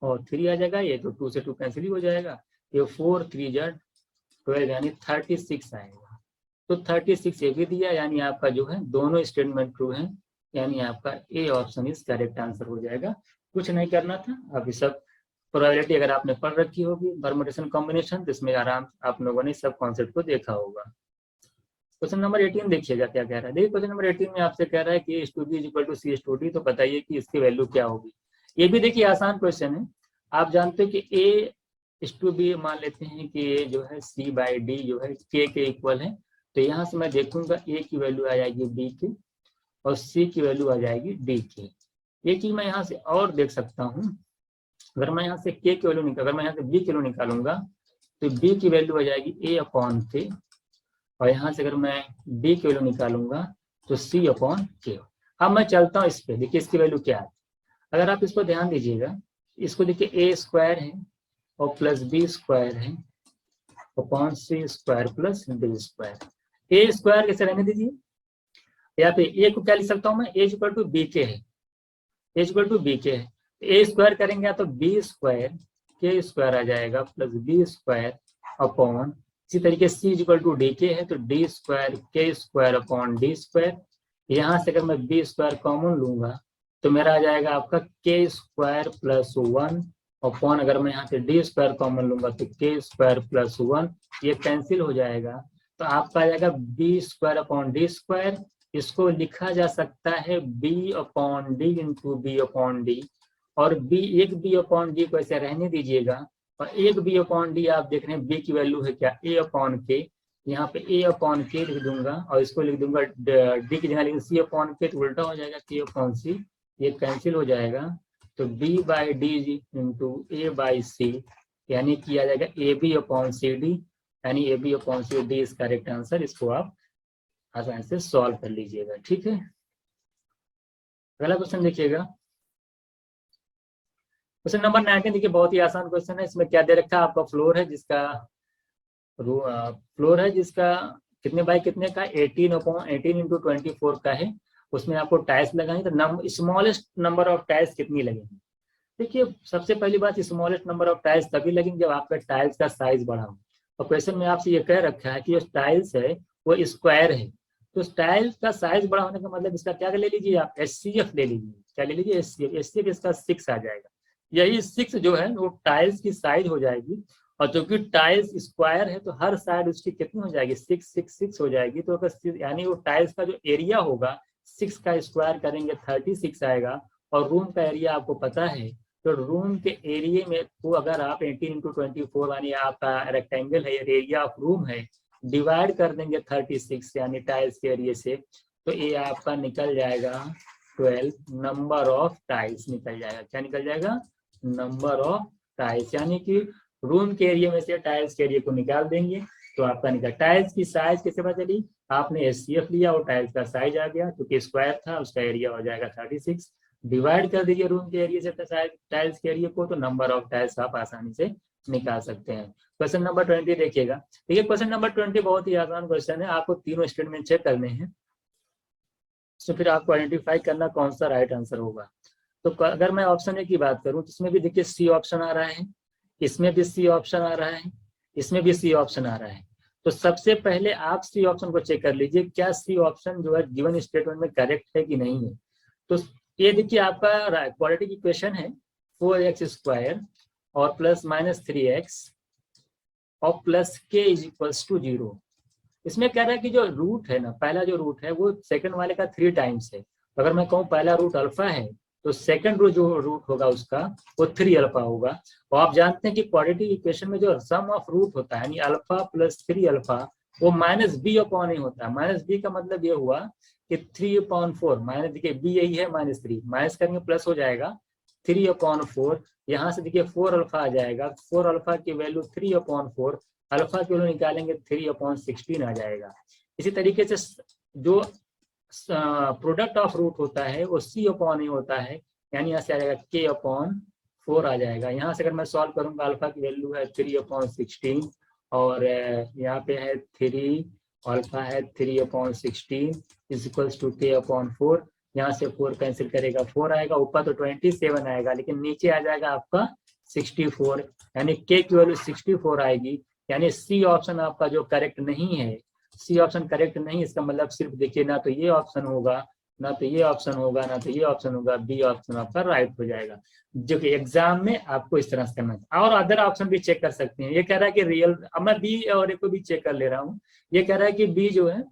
और 3 आ जाएगा, ये तो 2 से 2 कैंसिल ही हो जाएगा, ये 4 3 जा 12 यानी 36 आएगा। तो 36 ये भी दिया, यानी आपका जो है दोनों स्टेटमेंट ट्रू है, यानी आपका A option is correct answer हो जाएगा। कुछ नहीं करना था, अभी सब प्रोबेबिलिटी अगर आपने पढ़ रखी होगी, परमुटेशन कॉम्बिनेशन, तो इसमें आराम आप लोगों ने सब कॉन्सेप्ट को देखा होगा। क्वेश्चन नंबर 18 देखिएगा क्या कह रहा है। देखिए क्वेश्चन नंबर 18 में आपसे कह रहा है कि A/B = C/D, तो बताइए कि इसकी वैल्यू क्या होगी। ये भी देखिए आसान क्वेश्चन है। आप जानते हो कि A/B मान लेते हैं कि ये जो है C/D जो है K के इक्वल है। तो यहाँ से मैं देखूंगा A की वैल्यू आ जाएगी B की और C की वैल्यू आ जाएगी D की। ये चीज मैं यहाँ से और देख सकता हूँ, अगर मैं यहाँ से K की वैल्यू अगर मैं यहाँ से B की वैल्यू निकालूंगा तो B की वैल्यू आ जाएगी A/K, और यहाँ से अगर मैं D की वैल्यू निकालूंगा तो C/K। अब मैं चलता हूँ इस पे, देखिए इसकी वैल्यू क्या है। अगर आप इसको ध्यान दीजिएगा, इसको देखिए A² है और प्लस B² है upon C² plus D²। A² कैसे रहने दीजिए, यहाँ पे A को क्या लिख सकता हूँ मैं, A=BK है, A=BK है। A² करेंगे तो B² K² आ जाएगा प्लस B² अपॉन, इसी तरीके C=DK है तो D² K² अपॉन D²। यहाँ से अगर मैं B² कॉमन लूंगा तो मेरा आ जाएगा आपका K² प्लस 1 अपॉन अगर मैं यहाँ से डी स्क्वायर कॉमन लूंगा तो के स्क्वायर प्लस 1 ये कैंसिल हो जाएगा, तो आपका आ जाएगा B square upon D square. इसको लिखा जा सकता है B upon D into B upon D, और बी एक बी अपॉन डी को ऐसे रहने दीजिएगा, और एक बी अपॉन डी आप देख रहे हैं बी की वैल्यू है क्या, ए अपॉन के, यहाँ पे ए अपॉन के लिख दूंगा और इसको लिख दूंगा डी की जगह, लेकिन सी अपॉन के तो उल्टा हो जाएगा, के अपॉन सी, ये कैंसिल हो जाएगा, तो b by d into a by c, यानी कि आ जाएगा a b upon c d, यानी a b upon c d is correct answer. इसको आप आसानी से सॉल्व कर लीजिएगा, ठीक है। अगला क्वेश्चन देखिएगा, क्वेश्चन नंबर 19 देखिए, बहुत ही आसान क्वेश्चन है। इसमें क्या दे रखा है, आपका फ्लोर है जिसका कितने बाय कितने का, 18 इंटू 24 का है। उसमें आपको टाइल्स लगानी, तो स्मॉलेस्ट नंबर ऑफ टाइल्स कितनी लगेंगी। देखिए सबसे पहली बात, स्मॉलेस्ट नंबर ऑफ टाइल्स तभी लगेंगे जब आपका टाइल्स का साइज बड़ा हो। और क्वेश्चन में आपसे ये कह रखा है कि जो टाइल्स है वो स्क्वायर है, तो टाइल्स का साइज बड़ा होने का मतलब इसका क्या ले लीजिए आप, HCF ले लीजिए। क्या ले लीजिए, HCF इसका 6 आ जाएगा। यही 6 जो है वो टाइल्स की साइज हो जाएगी, और चूंकि टाइल्स स्क्वायर है तो हर साइड उसकी कितनी हो जाएगी, 6 हो जाएगी। तो यानी वो टाइल्स का जो एरिया होगा 6 का स्क्वायर करेंगे 36 आएगा। और रूम का एरिया आपको पता है, तो रूम के एरिया में को अगर आप 18 इंटू 24 यानी आपका रेक्टेंगल है, एरिया ऑफ रूम है, डिवाइड कर देंगे 36 यानी टाइल्स के एरिया से, तो ये आपका निकल जाएगा 12 नंबर ऑफ टाइल्स निकल जाएगा। क्या निकल जाएगा, नंबर ऑफ टाइल्स, यानी कि रूम के एरिया में से टाइल्स के एरिया को निकाल देंगे तो आपका निकल। टाइल्स की साइज कैसे पता चली, आपने HCF लिया और टाइल्स का साइज आ गया, क्योंकि स्क्वायर था उसका एरिया हो जाएगा 36, डिवाइड कर दीजिए रूम के एरिया से टाइल्स के एरिया को, तो नंबर ऑफ टाइल्स आप आसानी से निकाल सकते हैं। क्वेश्चन नंबर 20 देखिएगा। देखिए क्वेश्चन नंबर 20 बहुत ही आसान क्वेश्चन है, आपको तीनों स्टेटमेंट चेक करने हैं, तो फिर आपको आइडेंटिफाई करना कौन सा राइट आंसर होगा। तो अगर मैं ऑप्शन ए की बात करूं तो इसमें भी देखिए सी ऑप्शन आ रहा है, इसमें भी सी ऑप्शन आ रहा है, इसमें भी सी ऑप्शन आ रहा है। तो सबसे पहले आप सी ऑप्शन को चेक कर लीजिए, क्या सी ऑप्शन जो है गिवन स्टेटमेंट में करेक्ट है कि नहीं है। तो ये देखिए आपका क्वाड्रेटिक इक्वेशन है 4x स्क्वायर और प्लस माइनस 3x और plus k is equals to 0। इसमें कह रहा है कि जो रूट है ना, पहला जो रूट है वो सेकंड वाले का 3 टाइम्स है। अगर मैं कहूँ पहला रूट अल्फा है तो सेकंड जो रूट होगा उसका वो 3 अल्फा होगा। और आप जानते हैं कि क्वाड्रेटिक इक्वेशन में जो सम ऑफ रूट होता है यानी अल्फा प्लस 3 अल्फा वो माइनस बी अपॉन ए होता है। माइनस बी का मतलब ये हुआ कि 3/4 माइनस, देखिए बी यही है -3, माइनस करेंगे प्लस हो जाएगा 3/4। यहाँ से देखिए 4 अल्फा आ जाएगा, 4 अल्फा की वैल्यू 3/4, अल्फा की वैल्यू निकालेंगे 3/16 आ जाएगा। इसी तरीके से जो प्रोडक्ट ऑफ रूट होता है वो C अपॉन ए होता है, यानी यहाँ से आ जाएगा K/4 आ जाएगा। यहाँ से अगर मैं सॉल्व करूंगा, अल्फा की वैल्यू है 3/16 और यहाँ पे है 3, अल्फा है 3/16 इज इक्वल्स टू K/4। यहाँ से 4 कैंसिल करेगा 4 आएगा, ऊपर तो 27 आएगा लेकिन नीचे आ जाएगा आपका 64, यानी K की वैल्यू 64 आएगी। यानी सी ऑप्शन आपका जो करेक्ट नहीं है, सी ऑप्शन करेक्ट नहीं, इसका मतलब सिर्फ देखिए ना तो ये ऑप्शन होगा, ना तो ये ऑप्शन होगा, ना तो ये ऑप्शन होगा, बी ऑप्शन आपका राइट हो जाएगा। जो कि एग्जाम में आपको इस तरह से करना है। और अदर ऑप्शन भी चेक कर सकते हैं। ये कह रहा है कि रियल, अब मैं बी और ए को भी चेक कर ले रहा हूँ। ये कह रहा है कि बी जो है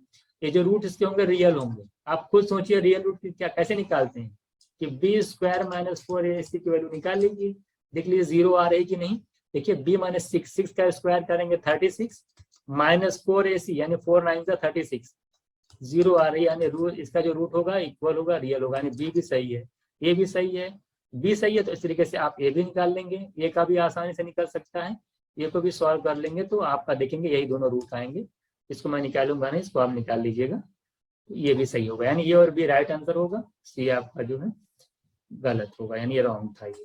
ये जो रूट इसके होंगे रियल होंगे। आप खुद सोचिए रियल रूट क्या कैसे निकालते हैं, कि बी स्क्वायर माइनस 4ac की वैल्यू निकाल लीजिए, देख लीजिए 0 आ रही कि नहीं। देखिए b माइनस 6 का स्क्वायर करेंगे 36 माइनस 4ac यानी 4 9 का 36, 0 आ रही है, यानी रूट इसका जो रूट होगा इक्वल होगा रियल होगा, यानी बी भी सही है, ए भी सही है, बी सही है। तो इस तरीके से आप ए भी निकाल लेंगे, ए का भी आसानी से निकल सकता है, ए को भी सॉल्व कर लेंगे तो आपका देखेंगे यही दोनों रूट आएंगे। इसको मैं निकालूंगा नहीं, इसको आप निकाल लीजिएगा, तो ये भी सही होगा, यानी ये और बी राइट आंसर होगा, सी आपका जो है गलत होगा, यानी ये रॉन्ग था। ये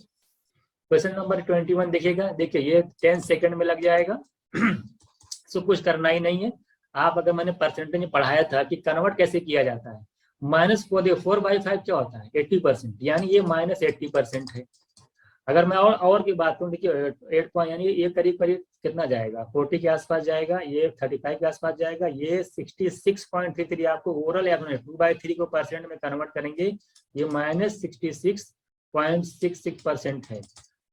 क्वेश्चन नंबर 21 देखिएगा। देखिए ये 10 सेकंड में लग जाएगा सो कुछ करना ही नहीं है। आप अगर मैंने परसेंटेज में पढ़ाया था कि कन्वर्ट कैसे किया जाता है, -4/5 क्या होता है 80%, यानी ये -80% है। अगर मैं और की बात करूँ, देखिए 8 पॉइंट यानी ये करीब करीब कितना जाएगा, 40 के आसपास जाएगा, ये 35 के आसपास जाएगा, ये 66.33 आपको ओवरऑल 2/3 को परसेंट में कन्वर्ट करेंगे, ये -66.66% है।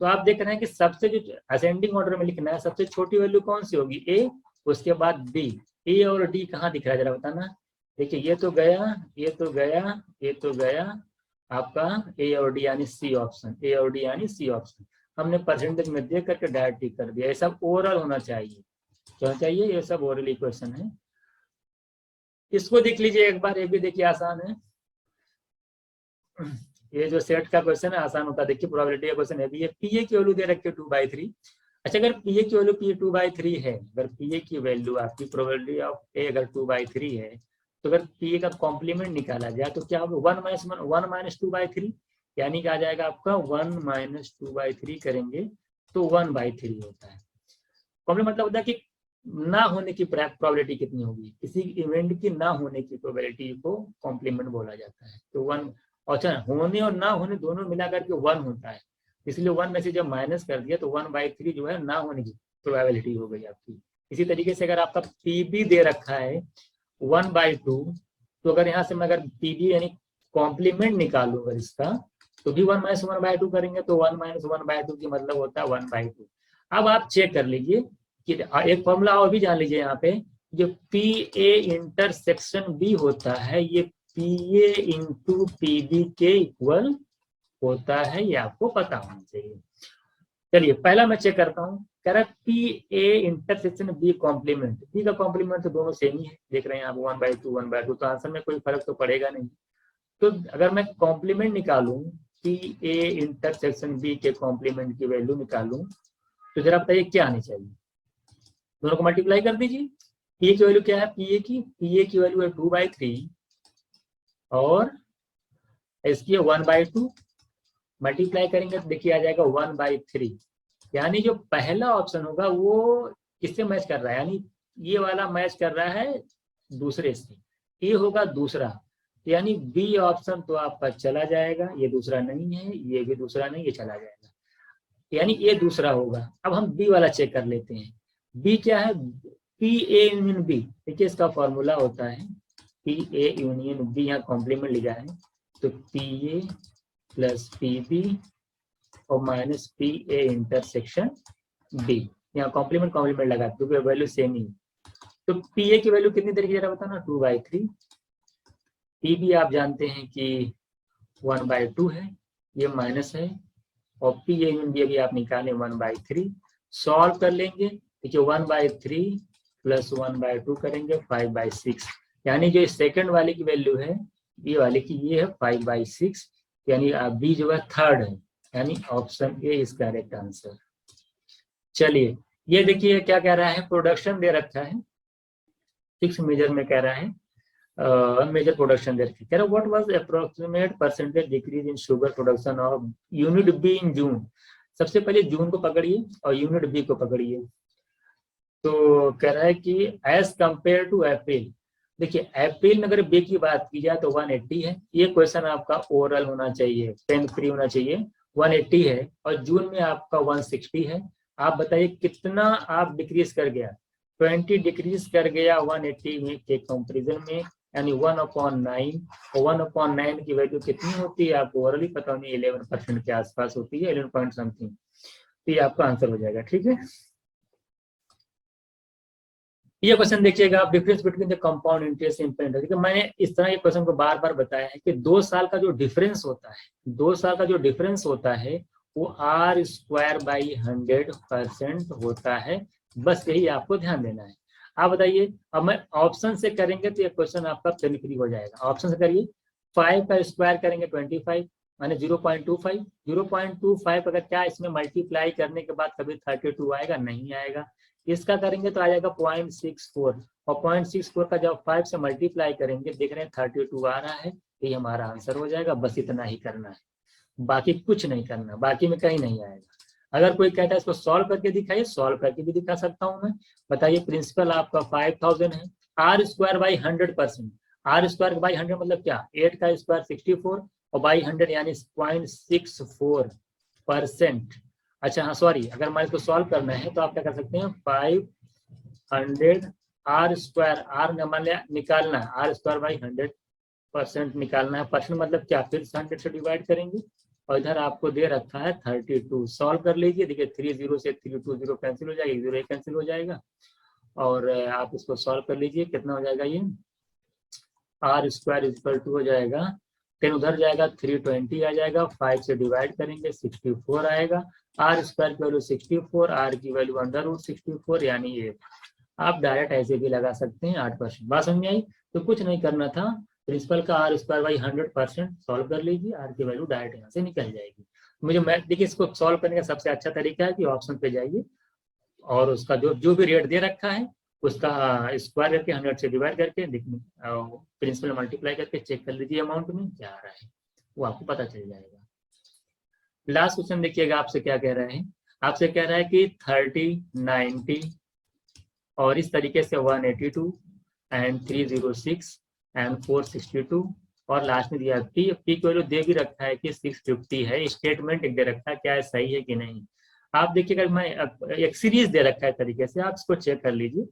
तो आप देख रहे हैं कि सबसे जो असेंडिंग ऑर्डर में लिखना है, सबसे छोटी वैल्यू कौन सी होगी, ए, उसके बाद बी। ए और डी कहाँ दिख रहा है जरा बताना। देखिए ये तो गया, ये तो गया, ये तो गया आपका ए और डी यानी सी ऑप्शन, ए और डी यानी सी ऑप्शन। हमने परसेंटेज में दे करके डायरेक्ट टिक कर दिया। ये सब ओरल होना चाहिए, क्या चाहिए, ये सब ओरल इक्वेशन है। इसको देख लीजिए एक बार, ये भी देखिए आसान है। ये जो सेट का क्वेश्चन है आसान होता है। देखिए प्रोबेबिलिटी का क्वेश्चन है भी, ये पीए की वैल्यू दे रखी है 2/3। अच्छा अगर पीए की वैल्यू पी 2/3 है, अगर पीए की वैल्यू आपकी प्रोबेबिलिटी ऑफ ए अगर 2/3 है, तो अगर पीए का कॉम्प्लीमेंट निकाला जाए तो क्या होगा, 1 माइनस 2/3, यानी कि आ जाएगा आपका 1 माइनस 2/3 करेंगे तो 1/3 होता है। कॉम्प्लीमेंट मतलब होता है कि ना होने की प्रोबेबिलिटी कितनी होगी, किसी इवेंट की ना होने की प्रोबेबिलिटी को कॉम्प्लीमेंट बोला जाता है। तो 1, अच्छा होने और ना होने दोनों मिला करके 1 होता है, इसलिए 1 में से जब माइनस कर दिया तो 1/3 जो है ना होने की प्रोबेबिलिटी हो गई आपकी। इसी तरीके से अगर आपका पीबी दे रखा है 1/2, तो अगर यहाँ से मैं अगर पीबी यानी कॉम्प्लीमेंट निकालू अगर इसका, तो भी 1 माइनस 1/2 करेंगे तो 1 माइनस 1/2 की मतलब होता है 1/2। अब आप चेक कर लीजिए कि एक फॉर्मूला और भी जान लीजिए यहाँ पे, जो पी ए इंटरसेक्शन बी होता है, ये P A into P B के इक्वल होता है, ये आपको पता होना चाहिए। चलिए पहला मैं चेक करता हूँ, कह रहा है P A intersection B complement, B का कॉम्प्लीमेंट तो दोनों सेम ही है, देख रहे हैं आप 1/2 1/2, तो आंसर में कोई फर्क तो पड़ेगा नहीं। तो अगर मैं कॉम्प्लीमेंट निकालूं, पी ए इंटरसेक्शन बी के कॉम्प्लीमेंट की वैल्यू निकालूं, तो जरा बताइए क्या आनी चाहिए, दोनों को मल्टीप्लाई कर दीजिए। पी की वैल्यू क्या है, पी की वैल्यू है 2/3 और इसकी है 1/2, मल्टीप्लाई करेंगे तो देखिए आ जाएगा 1/3। यानी जो पहला ऑप्शन होगा वो किससे मैच कर रहा है, यानी ये वाला मैच कर रहा है दूसरे से, ये होगा दूसरा, यानी बी ऑप्शन तो आपका चला जाएगा, ये दूसरा नहीं है, ये भी दूसरा नहीं, ये चला जाएगा, यानी ये दूसरा होगा। अब हम बी वाला चेक कर लेते हैं, बी क्या है, पी ए यूनियन बी। देखिए इसका फॉर्मूला होता है पी ए यूनियन बी, यहाँ कॉम्प्लीमेंट लिखा है तो p a plus p b और माइनस पी ए इंटरसेक्शन बी, यहाँ कॉम्प्लीमेंट लगा क्योंकि वैल्यू सेम ही। तो पी ए की वैल्यू कितनी तरीके से बताना, 2/3, पी बी आप जानते हैं कि 1/2 है, ये माइनस है, और पी ए यूनियन बी अभी आप निकालें 1/3, सॉल्व कर लेंगे, देखिए 1/3 प्लस 1/2 करेंगे 5/6, यानी जो सेकंड वाले की वैल्यू है ये वाले की, ये है 5/6, यानी बी जो है थर्ड है, यानी option A is correct answer. चलिए ये देखिए क्या कह रहा है, प्रोडक्शन दे रखा है 6 मेजर में, कह रहा है मेजर प्रोडक्शन दे रखी, कह रहा है what was approximate percentage decrease in sugar production of unit b in June. सबसे पहले जून को पकड़िए और यूनिट बी को पकड़िए। तो कह रहा है कि एज कंपेयर टू अप्रैल, देखिए अप्रैल में अगर बी की बात की जाए तो 180 है, ये क्वेश्चन आपका ओरल होना चाहिए, पेन फ्री होना चाहिए, 180 है, और जून में आपका 160 है। आप बताइए कितना आप डिक्रीज कर गया, 20 डिक्रीज कर गया 180 में के कंपेरिजन में, यानी 1/9, और 1/9 की वैल्यू कितनी होती है आपको ओरली पता नहीं, 11% के आसपास होती है, 11 पॉइंट समथिंग, तो ये आपका आंसर हो जाएगा। ठीक है, ये क्वेश्चन देखिएगा आप, difference between the compound interest impend. देखिए मैंने इस तरह के क्वेश्चन को बार बार बताया है कि 2 साल का जो डिफरेंस होता है, 2 साल का जो डिफरेंस होता है वो R²/100% होता है, बस यही आपको ध्यान देना है। आप बताइए, अब मैं ऑप्शन से करेंगे तो ये क्वेश्चन आपका पेन फ्री हो जाएगा। ऑप्शन से करिए, 5 का स्क्वायर करेंगे 25 माने 0.25, 0.25 अगर क्या इसमें मल्टीप्लाई करने के बाद कभी 32 आएगा, नहीं आएगा। इसका करेंगे तो आ जाएगा 0.64, और 0.64 का जब 5 से मल्टीप्लाई करेंगे देख रहे हैं 32 आ रहा है, ये हमारा आंसर हो जाएगा। बस इतना ही करना है, बाकी कुछ नहीं करना, बाकी में कहीं नहीं आएगा। अगर कोई कहता है इसको सॉल्व करके दिखाइए, सॉल्व करके भी दिखा सकता हूं मैं। बताइए प्रिंसिपल आपका 5000 है, R²/100%, R²/100 मतलब क्या, 8 का स्क्वायर 64 और बाई 100 यानी 0.64%। अच्छा हाँ सॉरी, अगर हमारे को सॉल्व करना है तो आप क्या कर सकते हैं, 500 R² R मान लिया निकालना है, R²/100% निकालना है, परसेंट मतलब क्या, फिर 100 से डिवाइड करेंगे और इधर आपको दे रखा है 32। सॉल्व कर लीजिए, देखिए 30 से 320 कैंसिल हो जाएगा, 0 कैंसिल हो जाएगा। और आप इसको सॉल्व कर लीजिए, कितना हो जाएगा ये आर स्क्वायर इक्वल टू हो जाएगा 10, उधर जाएगा 320 आ जाएगा, 5 से डिवाइड करेंगे 64 आएगा। आर स्क्वायर की वैल्यू 64, आर की वैल्यू √64 यानी ये। आप डायरेक्ट ऐसे भी लगा सकते हैं 8%। बात समझ में आई? तो कुछ नहीं करना था, प्रिंसिपल का आर स्क्वायर बाई 100% सॉल्व कर लीजिए, आर की वैल्यू डायरेक्ट यहाँ से निकल जाएगी। मुझे मैथ देखिए, इसको सॉल्व करने का सबसे अच्छा तरीका है कि ऑप्शन पे जाइए और उसका जो भी रेट दे रखा है उसका स्क्वायर करके 100 से डिवाइड करके प्रिंसिपल मल्टीप्लाई करके चेक कर लीजिए अमाउंट में क्या आ रहा है, वो आपको पता चल जाएगा। लास्ट क्वेश्चन देखिएगा, आपसे क्या कह रहा है, आपसे कह रहा है कि 30, 90 और इस तरीके से 182 एंड 306 एंड 462 और लास्ट में दिया पी की वैल्यू दे भी रखा है कि 650 है। स्टेटमेंट एक दे रखा है, क्या है सही है कि नहीं। आप देखिएगा, मैं एक सीरीज दे रखा है तरीके से, आप इसको चेक कर लीजिए।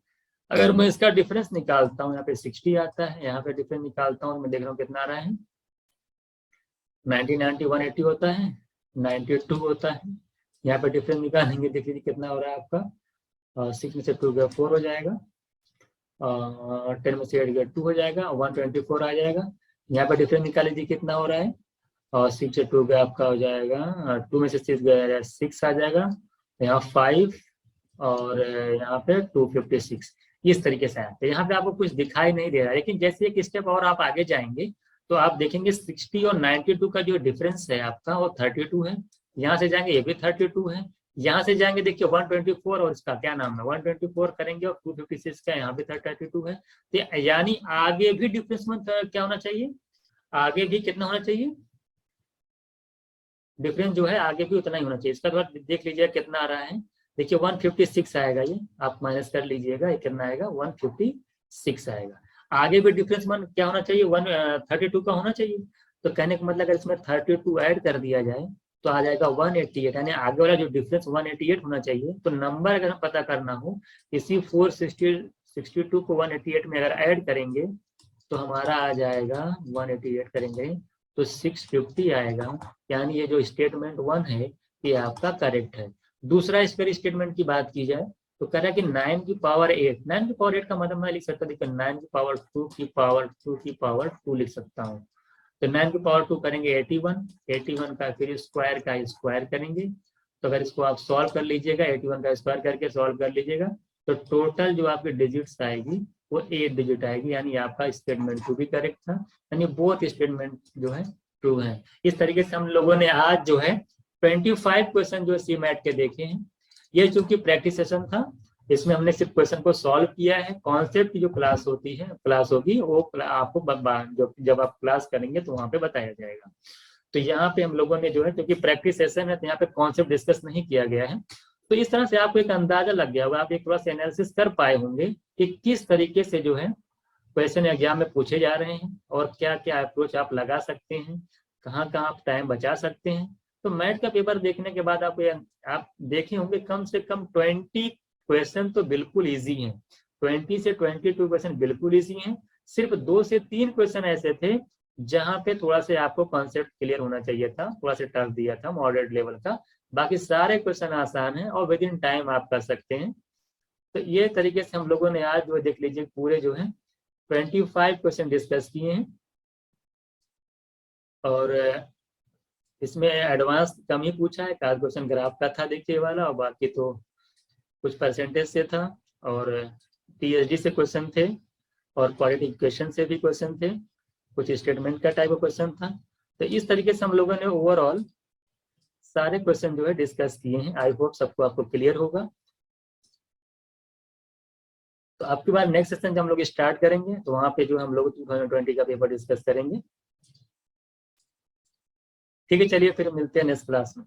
अगर मैं इसका डिफरेंस निकालता हूँ, यहाँ पे 60 आता है, यहाँ पे डिफरेंस निकालता हूँ, मैं देख रहा हूँ कितना आ रहा है 90, 90, 180 होता है, 92 होता है। यहाँ पे डिफरेंस निकालेंगे, देख लीजिए कितना हो रहा है आपका 6 में से 2 गया 4 हो जाएगा, 10 में से 8 गया 2 हो जाएगा, 124 आ जाएगा। यहाँ पे डिफरेंस निकाल लीजिए कितना हो रहा है, और 6 से 2 गया आपका हो जाएगा 2 में से 6 गया 6 आ जाएगा, यहाँ 5 और यहाँ पे 256। इस तरीके से आते हैं। यहाँ पे आपको कुछ दिखाई नहीं दे रहा है, लेकिन जैसे एक स्टेप और आप आगे जाएंगे तो आप देखेंगे 60 और 92 का जो डिफरेंस है आपका वो 32 है। यहाँ से जाएंगे ये भी 32 है, यहाँ से जाएंगे देखिए 124 और इसका क्या नाम है 124 करेंगे और 256 का यहाँ पे 32 है। तो यानी आगे भी डिफरेंस में क्या होना चाहिए, आगे भी कितना होना चाहिए, डिफरेंस जो है आगे भी उतना ही होना चाहिए। इसका थोड़ा देख लीजिए कितना आ रहा है, देखिए 156 आएगा, ये आप माइनस कर लीजिएगा, ये कितना आएगा 156 आएगा। आगे भी डिफरेंस मान क्या होना चाहिए 132 का होना चाहिए। तो कहने का मतलब अगर इसमें 32 ऐड कर दिया जाए तो आ जाएगा 188, यानी आगे वाला जो डिफरेंस 188 होना चाहिए। तो नंबर अगर हम पता करना हो, इसी 462 को 188 में अगर ऐड करेंगे तो हमारा आ जाएगा 188 करेंगे तो 650 आएगा। यानी ये जो स्टेटमेंट 1 है ये आपका करेक्ट है। दूसरा इस पर स्टेटमेंट की बात की जाए तो कह रहा है कि 9 की पावर 8, 9 की पावर 8 का मतलब मैं लिख सकता हूँ 9 की पावर 2 की पावर 2 की पावर 2 लिख सकता हूँ। तो 9 की पावर 2 करेंगे 81 का फिर स्क्वायर का स्क्वायर करेंगे। तो अगर इसको आप सॉल्व कर लीजिएगा 81 का स्क्वायर करके सॉल्व कर लीजिएगा तो टोटल जो आपकी डिजिट्स आएगी वो 8 डिजिट आएगी। यानी आपका स्टेटमेंट 2 भी करेक्ट था, यानी बोथ स्टेटमेंट जो है ट्रू है। इस तरीके से हम लोगों ने आज जो है 25 क्वेश्चन जो सी मैट के देखे हैं। ये चूंकि प्रैक्टिस सेशन था, इसमें हमने सिर्फ क्वेश्चन को सॉल्व किया है। कॉन्सेप्ट की जो क्लास होती है क्लास होगी वो आपको जब आप क्लास करेंगे तो वहां पे बताया जाएगा। तो यहाँ पे हम लोगों ने जो है, क्योंकि प्रैक्टिस सेशन है तो यहाँ पे कॉन्सेप्ट डिस्कस नहीं किया गया है, तो इस तरह से आपको एक अंदाजा लग गया होगा, आप एक थोड़ा सा एनालिसिस कर पाए होंगे कि किस तरीके से जो है क्वेश्चन एग्जाम में पूछे जा रहे हैं और क्या क्या अप्रोच आप लगा सकते हैं, कहाँ कहाँ आप टाइम बचा सकते हैं। तो मैथ का पेपर देखने के बाद आप देखे होंगे कम से कम 20 क्वेश्चन तो बिल्कुल इजी हैं, 20 से 22 क्वेश्चन बिल्कुल इजी हैं। सिर्फ 2 से 3 क्वेश्चन ऐसे थे जहां पे थोड़ा से आपको कॉन्सेप्ट क्लियर होना चाहिए था, थोड़ा सा टफ दिया था मॉडरेट लेवल का। बाकी सारे क्वेश्चन आसान हैं और विद इन टाइम आप कर सकते हैं। तो ये तरीके से हम लोगों ने आज जो देख लीजिए पूरे जो है 25 क्वेश्चन डिस्कस किए हैं और इसमें एडवांस कम ही पूछा है। एक क्वेश्चन ग्राफ का था देखिए वाला, और बाकी तो कुछ परसेंटेज से था और टीएसडी से क्वेश्चन थे और क्वालिटी क्वेश्चन से भी क्वेश्चन थे, कुछ स्टेटमेंट का टाइप ऑफ क्वेश्चन था। तो इस तरीके से हम लोगों ने ओवरऑल सारे क्वेश्चन जो है डिस्कस किए हैं। आई होप सबको आपको क्लियर होगा। तो आपके बाद नेक्स्ट सेशन जब हम लोग स्टार्ट करेंगे तो वहां पे जो हम लोग 2020 का पेपर डिस्कस करेंगे। ठीक है, चलिए फिर मिलते हैं नेक्स्ट क्लास में।